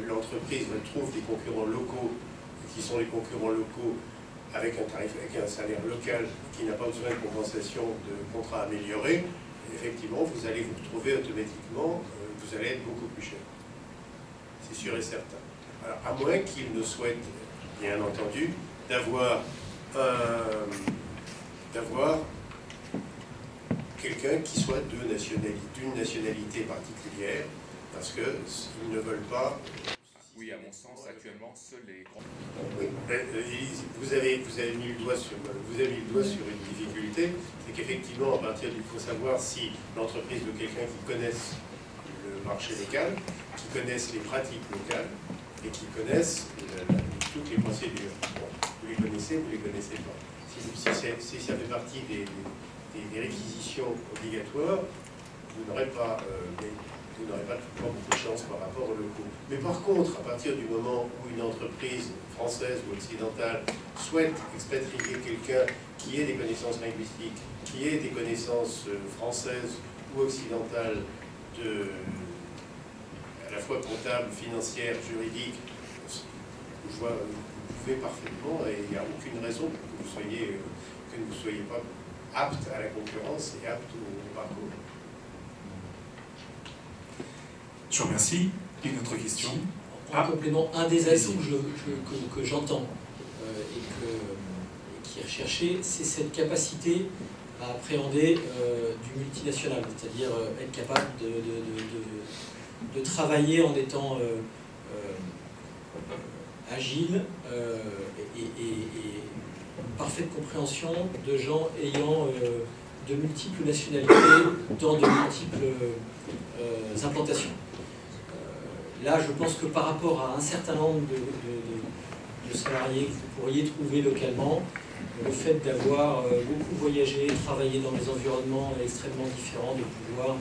Speaker 3: l'entreprise trouve des concurrents locaux, qui sont les concurrents locaux avec un tarif, avec un salaire local, qui n'a pas besoin de compensation de contrats améliorés, effectivement, vous allez vous retrouver automatiquement, vous allez être beaucoup plus cher. C'est sûr et certain. Alors, à moins qu'ils ne souhaitent, bien entendu, d'avoir quelqu'un qui soit d'une nationalité particulière, parce qu'ils ne veulent pas...
Speaker 10: Oui, à mon sens, actuellement, seuls les grands...
Speaker 3: Oui, vous avez mis le doigt sur une difficulté, c'est qu'effectivement, il faut savoir si l'entreprise de quelqu'un qui connaisse le marché local, qui connaisse les pratiques locales et qui connaisse toutes les procédures. Bon, vous les connaissez pas. Si ça fait partie des réquisitions obligatoires, vous n'aurez pas beaucoup de chance par rapport aux locaux. Mais par contre, à partir du moment où une entreprise française ou occidentale souhaite expatrier quelqu'un qui ait des connaissances linguistiques, qui ait des connaissances françaises ou occidentales, à la fois comptables, financières, juridiques, vous pouvez parfaitement, et il n'y a aucune raison que vous ne soyez pas apte à la concurrence et apte au parcours.
Speaker 1: Je vous remercie. Une autre question?
Speaker 5: En complément, un des atouts que j'entends et qui est recherché, c'est cette capacité à appréhender du multinational, c'est-à-dire être capable de travailler en étant agile et une parfaite compréhension de gens ayant de multiples nationalités dans de multiples implantations. Là, je pense que par rapport à un certain nombre de salariés que vous pourriez trouver localement, le fait d'avoir beaucoup voyagé, travaillé dans des environnements extrêmement différents, de pouvoir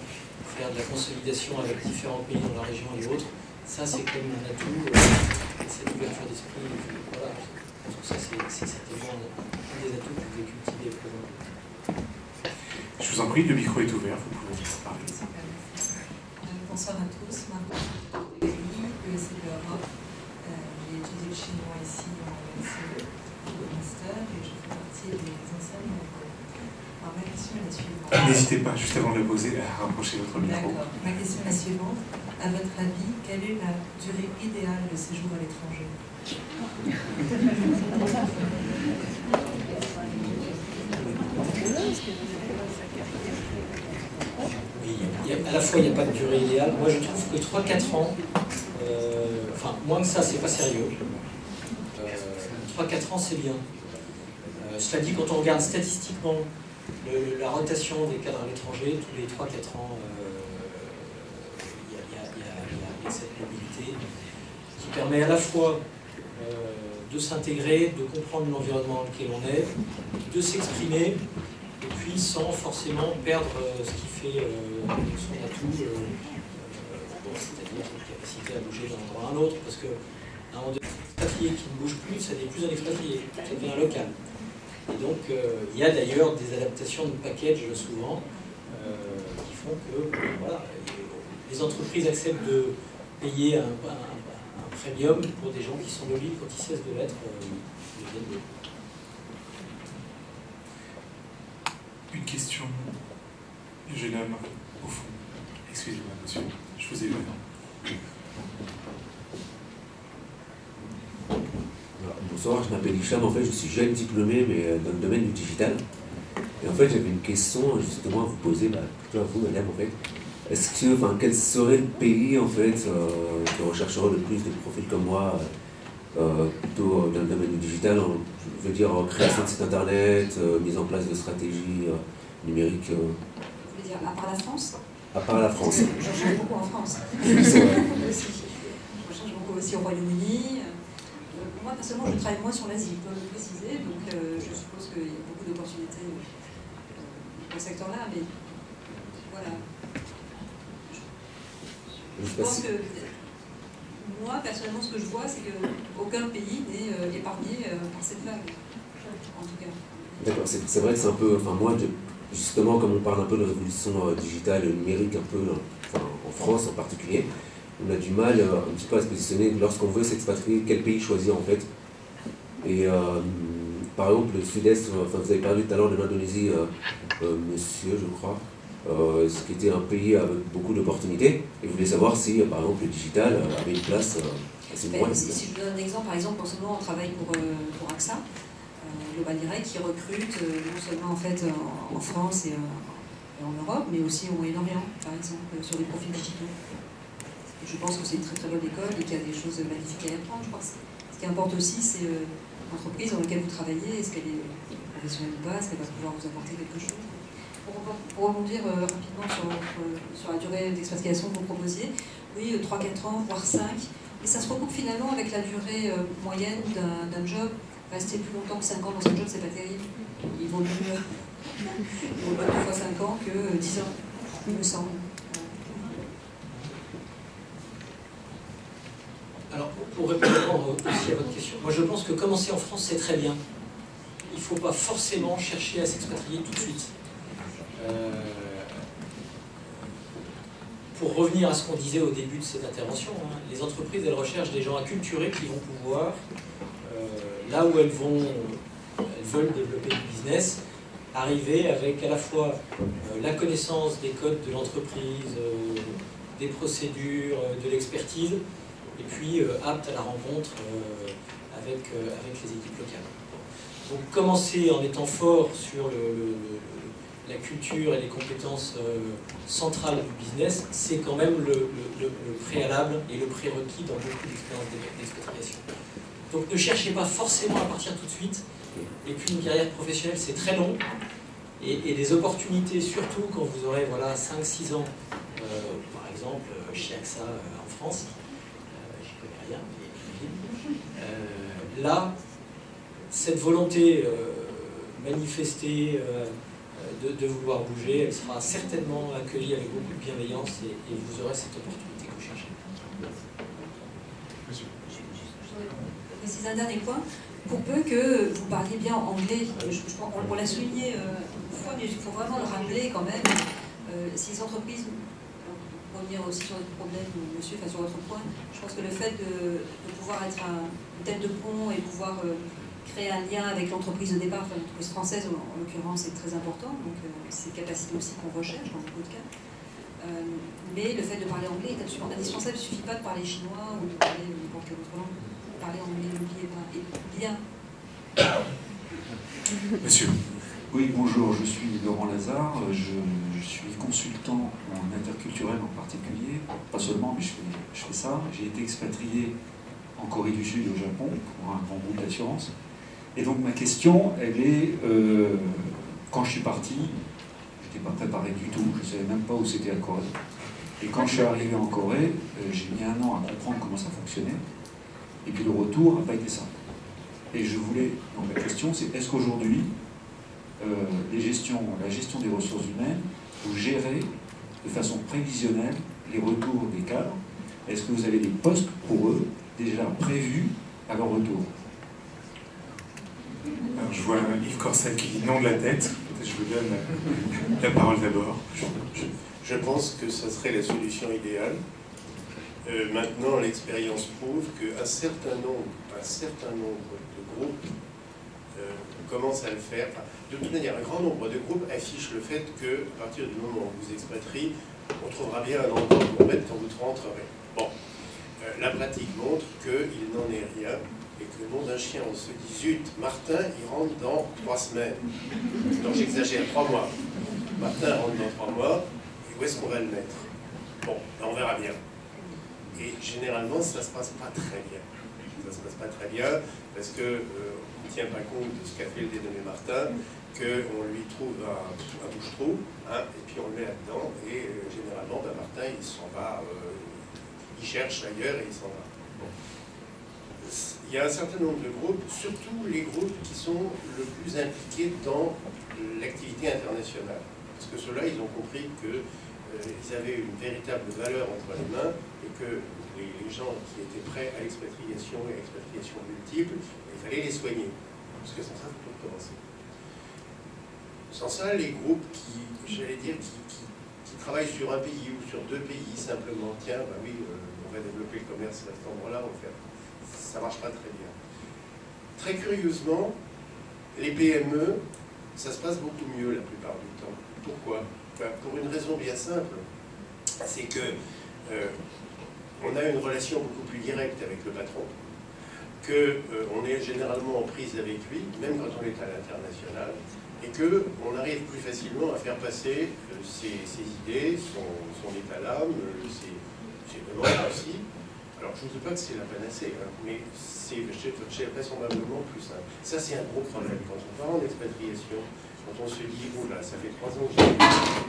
Speaker 5: faire de la consolidation avec différents pays dans la région et autres, ça c'est comme un atout, cette ouverture d'esprit. Voilà, je trouve ça c'est certainement un des atouts que vous pouvez cultiver et présenter.
Speaker 1: Je vous en prie, le micro est ouvert, vous pouvez parler.
Speaker 11: Bonsoir à tous, Europe. J'ai étudié le chinois ici en CE, au master, et je fais partie des anciens membres. Alors ma question est la suivante.
Speaker 1: N'hésitez pas, juste avant de le poser, à rapprocher votre micro.
Speaker 11: D'accord. Ma question est la suivante. À votre avis, quelle est la durée idéale de séjour à l'étranger?
Speaker 5: Oui, à la fois il n'y a pas de durée idéale. Moi je trouve que 3-4 ans, enfin moins que ça c'est pas sérieux. 3-4 ans c'est bien. Cela dit, quand on regarde statistiquement la rotation des cadres à l'étranger, tous les 3-4 ans, il y a cette mobilité qui permet à la fois de s'intégrer, de comprendre l'environnement dans lequel on est, de s'exprimer, et puis sans forcément perdre ce qui fait son atout, c'est-à-dire la capacité à bouger d'un endroit à un autre, parce qu'à un moment donné, un expatrié qui ne bouge plus, ça n'est plus un expatrié, ça devient un local. Et donc, il y a d'ailleurs des adaptations de package souvent qui font que voilà, les entreprises acceptent de payer un premium pour des gens qui sont mobiles quand ils cessent de l'être.
Speaker 1: Une question. Jeune homme, au fond. Excusez-moi, monsieur, je vous ai vu.
Speaker 12: Bonsoir, je m'appelle Hicham, en fait je suis jeune diplômé mais dans le domaine du digital. Et en fait j'avais une question justement à vous poser, plutôt à vous madame en fait. Est-ce que, quel serait le pays en fait qui rechercherait le plus de profils comme moi plutôt dans le domaine du digital, je veux dire création de site internet, mise en place de stratégies numériques.
Speaker 8: Vous voulez dire à part la France?
Speaker 12: À part la France.
Speaker 8: Je recherche beaucoup en France. Je recherche beaucoup aussi au Royaume-Uni. Moi, personnellement, je travaille moins sur l'Asie, je dois le préciser, donc je suppose qu'il y a beaucoup d'opportunités dans ce secteur-là, mais voilà. Je pense que, moi, personnellement, ce que je vois, c'est qu'aucun pays n'est épargné par cette vague, en tout cas.
Speaker 12: D'accord, c'est vrai que c'est un peu, moi, justement, comme on parle un peu de révolution digitale, numérique, un peu, en France en particulier, on a du mal un petit peu à se positionner lorsqu'on veut s'expatrier, quel pays choisir en fait. Et par exemple, le sud-est, vous avez parlé tout à l'heure de l'Indonésie, monsieur, je crois, ce qui était un pays avec beaucoup d'opportunités, et je voulais savoir si, par exemple, le digital avait une place assez moindre.
Speaker 8: Si je vous donne un exemple, par exemple, en ce moment, on travaille pour AXA, Global Direct, qui recrute non seulement en fait en France et en Europe, mais aussi au Moyen-Orient, par exemple, sur des profils digitaux. Je pense que c'est une très très bonne école et qu'il y a des choses magnifiques à y apprendre. Je pense. Ce qui importe aussi, c'est l'entreprise dans laquelle vous travaillez, est-ce qu'elle est professionnelle ou pas, est-ce qu'elle va pouvoir vous apporter quelque chose. Pour rebondir rapidement sur la durée d'expatriation que vous proposiez, oui, 3-4 ans, voire 5, et ça se recoupe finalement avec la durée moyenne d'un job. Rester plus longtemps que 5 ans dans un job, c'est pas terrible. Il vaut mieux 2 fois 5 ans que 10 ans, il me semble.
Speaker 5: Alors, pour répondre aussi à votre question, moi je pense que commencer en France, c'est très bien. Il ne faut pas forcément chercher à s'expatrier tout de suite. Pour revenir à ce qu'on disait au début de cette intervention, les entreprises, elles recherchent des gens acculturés qui vont pouvoir, là où elles veulent développer du business, arriver avec à la fois la connaissance des codes de l'entreprise, des procédures, de l'expertise, et puis apte à la rencontre avec les équipes locales. Donc commencer en étant fort sur la culture et les compétences centrales du business, c'est quand même le préalable et le prérequis dans beaucoup d'expériences d'expatriation. Donc ne cherchez pas forcément à partir tout de suite, et puis une carrière professionnelle c'est très long, et des opportunités, surtout quand vous aurez 5-6 ans, par exemple chez AXA en France, là, cette volonté manifestée de vouloir bouger, elle sera certainement accueillie avec beaucoup de bienveillance et vous aurez cette opportunité que vous cherchez.
Speaker 8: Je précise un dernier point. Pour peu que vous parliez bien anglais, on l'a souligné une fois, mais il faut vraiment le rappeler quand même. Si les entreprises, pour revenir aussi sur votre problème, monsieur, sur votre point, je pense que le fait de pouvoir être une tête de pont et pouvoir créer un lien avec l'entreprise de départ, l'entreprise française en l'occurrence, c'est très important, donc c'est une capacité aussi qu'on recherche dans beaucoup de cas. Mais le fait de parler anglais est absolument indispensable, il ne suffit pas de parler chinois ou de parler n'importe quelle autre langue. Parler anglais, n'oubliez pas, et bien.
Speaker 1: Monsieur.
Speaker 13: Oui, bonjour, je suis Laurent Lazare, je suis consultant en interculturel en particulier, pas seulement, mais je fais ça. J'ai été expatrié en Corée du Sud et au Japon pour un grand groupe d'assurance. Et donc ma question, elle est, quand je suis parti, je n'étais pas préparé du tout, je ne savais même pas où c'était la Corée. Et quand je suis arrivé en Corée, j'ai mis 1 an à comprendre comment ça fonctionnait. Et puis le retour n'a pas été simple. Et je voulais, donc la question c'est, est-ce qu'aujourd'hui, la gestion des ressources humaines, vous gérez de façon prévisionnelle les retours des cadres? Est-ce que vous avez des postes pour eux déjà prévus à leur retour?
Speaker 1: Alors, je vois Yves Corsel qui dit non de la tête. Je vous donne la parole d'abord.
Speaker 3: Je pense que ça serait la solution idéale. Maintenant, l'expérience prouve qu'un certain nombre de groupes commencent à le faire. Enfin, de toute manière, un grand nombre de groupes affichent le fait qu'à partir du moment où vous expatrierez, on trouvera bien un endroit pour vous mettre quand vous rentrerez. Bon, la pratique montre qu'il n'en est rien, et que le nom d'un chien, on se dit, zut, Martin, il rentre dans 3 semaines. Donc j'exagère, 3 mois. Martin rentre dans 3 mois, et où est-ce qu'on va le mettre? Bon, on verra bien. Et généralement, ça ne se passe pas très bien. Ça ne se passe pas très bien, parce qu'on ne tient pas compte de ce qu'a fait le dénommé Martin, qu'on lui trouve un bouche-trou, hein, et puis on le met là-dedans, et généralement, ben, Martin, il s'en va, il cherche ailleurs et il s'en va. Bon. Il y a un certain nombre de groupes, surtout les groupes qui sont le plus impliqués dans l'activité internationale. Parce que ceux-là, ils ont compris qu'ils avaient une véritable valeur entre les mains et que les gens qui étaient prêts à l'expatriation et à l'expatriation multiple, il fallait les soigner. Parce que sans ça, il faut tout commencer. Sans ça, les groupes qui, j'allais dire, qui travaillent sur un pays ou sur 2 pays, simplement, tiens, bah oui, on va développer le commerce à cet endroit-là, on va faire. Ça ne marche pas très bien. Très curieusement, les PME, ça se passe beaucoup mieux la plupart du temps. Pourquoi? Ben, pour une raison bien simple, c'est que on a une relation beaucoup plus directe avec le patron, qu'on est généralement en prise avec lui, même quand on est à l'international, et qu'on arrive plus facilement à faire passer ses idées, son état d'âme, ses demandes aussi. Alors, je ne dis pas que c'est la panacée, hein, mais c'est vraisemblablement plus simple. Ça, c'est un gros problème. Quand on part en expatriation, quand on se dit, oh là, ça fait 3 ans que j'ai vu,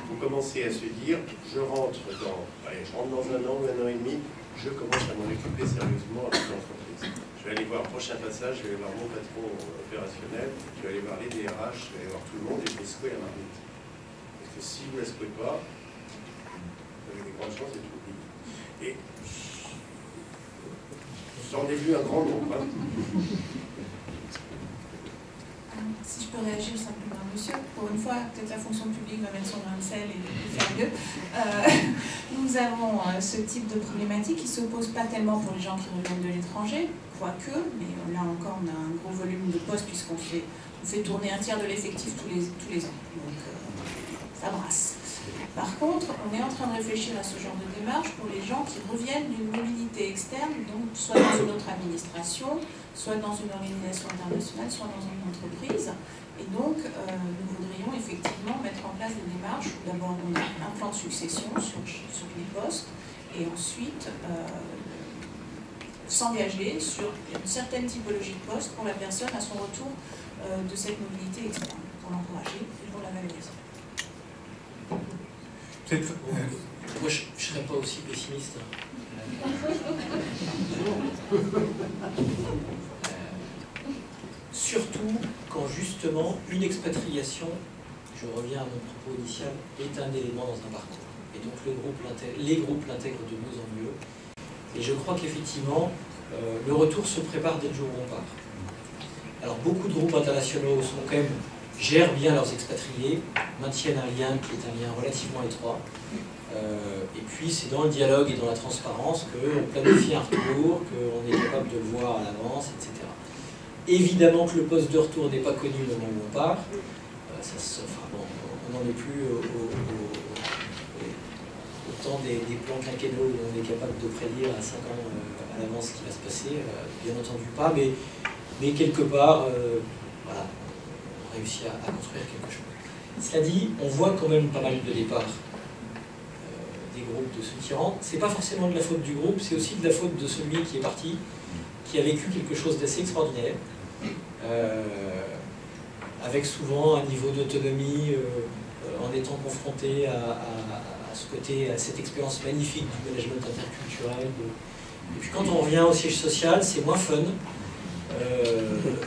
Speaker 3: vous commencez à se dire, je rentre dans un an ou un an et demi, je commence à m'en occuper sérieusement avec l'entreprise. Je vais aller voir le prochain passage, je vais aller voir mon patron opérationnel, je vais aller voir les DRH, je vais aller voir tout le monde et je vais secouer la marmite. Parce que si vous ne la secouez pas, vous avez des grandes chances d'être oublié. Et j'en ai vu un grand nombre. Hein.
Speaker 6: Si je peux réagir simplement, monsieur, pour une fois, peut-être la fonction publique va mettre son grain de sel et faire mieux. Nous avons ce type de problématique qui ne s'oppose pas tellement pour les gens qui reviennent de l'étranger, quoique, mais là encore, on a un gros volume de postes puisqu'on fait tourner un tiers de l'effectif tous les ans. Donc, ça brasse. Par contre, on est en train de réfléchir à ce genre de démarche pour les gens qui reviennent d'une mobilité externe, donc soit dans une autre administration, soit dans une organisation internationale, soit dans une entreprise. Et donc, nous voudrions effectivement mettre en place des démarches où d'abord on a un plan de succession sur les postes, et ensuite s'engager sur une certaine typologie de poste pour la personne à son retour de cette mobilité externe, pour l'encourager et pour la valoriser.
Speaker 5: Moi, je ne serais pas aussi pessimiste. Surtout quand justement une expatriation, je reviens à mon propos initial, est un élément dans un parcours. Et donc les groupes l'intègrent de mieux en mieux. Et je crois qu'effectivement, le retour se prépare dès le jour où on part. Alors beaucoup de groupes internationaux sont quand même gèrent bien leurs expatriés, maintiennent un lien qui est un lien relativement étroit. Et puis c'est dans le dialogue et dans la transparence qu'on planifie un retour, qu'on est capable de le voir à l'avance, etc. Évidemment que le poste de retour n'est pas connu au moment où on part. On n'en est plus au temps des plans quinquennaux où on est capable de prédire à 5 ans à l'avance ce qui va se passer. Bien entendu pas, mais quelque part, voilà, on réussit à construire quelque chose. Cela dit, on voit quand même pas mal de départs des groupes de ceux qui rentrent. C'est pas forcément de la faute du groupe, c'est aussi de la faute de celui qui est parti, qui a vécu quelque chose d'assez extraordinaire, avec souvent un niveau d'autonomie en étant confronté à ce côté, à cette expérience magnifique du management interculturel. Et puis quand on revient au siège social, c'est moins fun.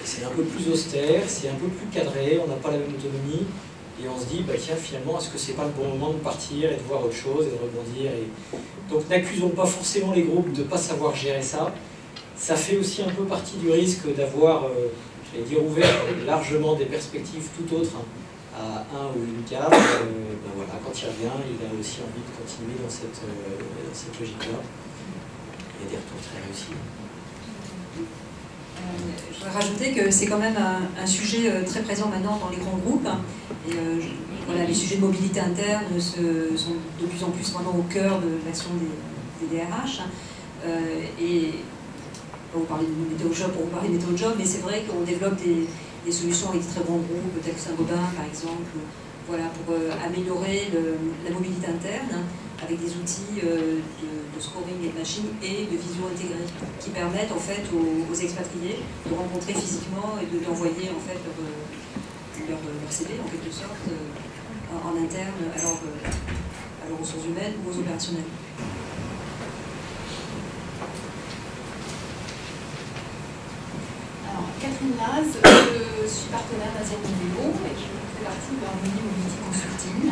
Speaker 5: C'est un peu plus austère, c'est un peu plus cadré, on n'a pas la même autonomie, et on se dit, bah tiens, finalement, est-ce que c'est pas le bon moment de partir et de voir autre chose et de rebondir Donc n'accusons pas forcément les groupes de ne pas savoir gérer ça. Ça fait aussi un peu partie du risque d'avoir, j'allais dire, ouvert largement des perspectives tout autres à un ou une case. Ben voilà, quand il revient, il a aussi envie de continuer dans cette logique-là. Il y a des retours très réussis.
Speaker 8: Je voudrais rajouter que c'est quand même un sujet très présent maintenant dans les grands groupes. Et voilà, les sujets de mobilité interne sont de plus en plus vraiment au cœur de l'action des DRH. Et on va parler de météo job, mais c'est vrai qu'on développe des solutions avec des très grands groupes, tels que Saint-Gobain par exemple, voilà, pour améliorer la mobilité interne avec des outils de scoring et de machine et de visio intégrée qui permettent en fait aux expatriés de rencontrer physiquement et d'envoyer en fait leur CV en quelque sorte en interne à leurs ressources humaines ou aux opérationnels.
Speaker 14: Alors, Catherine Laz, je suis partenaire d'Asian Vidéo et je fais partie de Harmonie Mobility Consulting.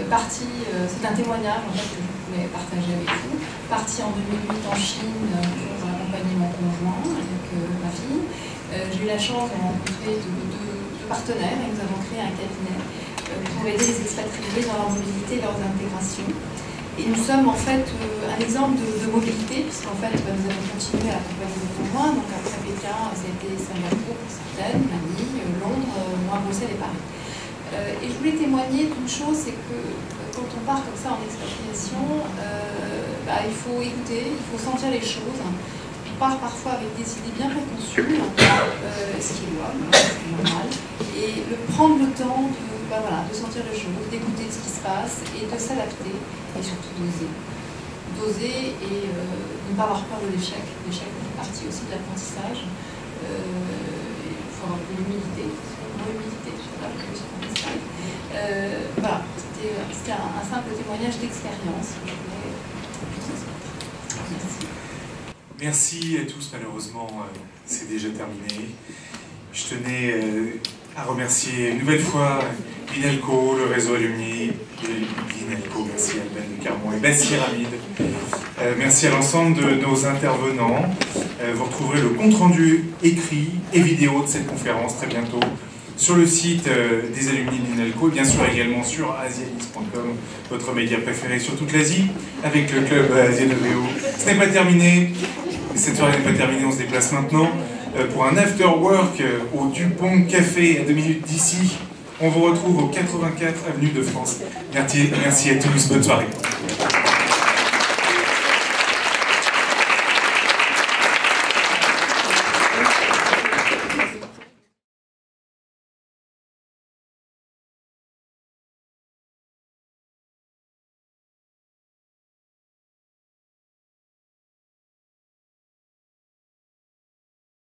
Speaker 14: C'est un témoignage en fait, que je voulais partager avec vous. Partie en 2008 en Chine pour accompagner mon conjoint avec ma fille. J'ai eu la chance de rencontrer deux partenaires et nous avons créé un cabinet pour aider les expatriés dans leur mobilité et leurs intégrations. Et nous sommes en fait un exemple de mobilité, puisqu'en fait nous avons continué à accompagner nos conjoints. Donc après Pékin, ça a été Singapour pour certaines, Manille, Londres, moi Bruxelles et Paris. Et je voulais témoigner d'une chose, c'est que quand on part comme ça en expatriation, il faut écouter, il faut sentir les choses. On part parfois avec des idées bien préconçues, ce qui est louable, ce qui est normal, et prendre le temps de sentir les choses, d'écouter ce qui se passe et de s'adapter et surtout d'oser. D'oser et ne pas avoir peur de l'échec. L'échec fait partie aussi de l'apprentissage. Il faut avoir de l'humilité. Voilà, c'était un simple témoignage d'expérience.
Speaker 1: Merci à tous, malheureusement, c'est déjà terminé. Je tenais à remercier une nouvelle fois l'INALCO, le réseau Alumni, l'INALCO, merci à Albin de Carmont et Bastien Hamid. Merci à l'ensemble de nos intervenants. Vous retrouverez le compte-rendu écrit et vidéo de cette conférence très bientôt sur le site des alumni de l'INALCO et bien sûr également sur asialis.com, votre média préféré sur toute l'Asie, avec le club Asianoveo. Ce n'est pas terminé, cette soirée n'est pas terminée, on se déplace maintenant pour un after work au Dupont Café à 2 minutes d'ici. On vous retrouve au 84 avenue de France. Merci à tous, bonne soirée.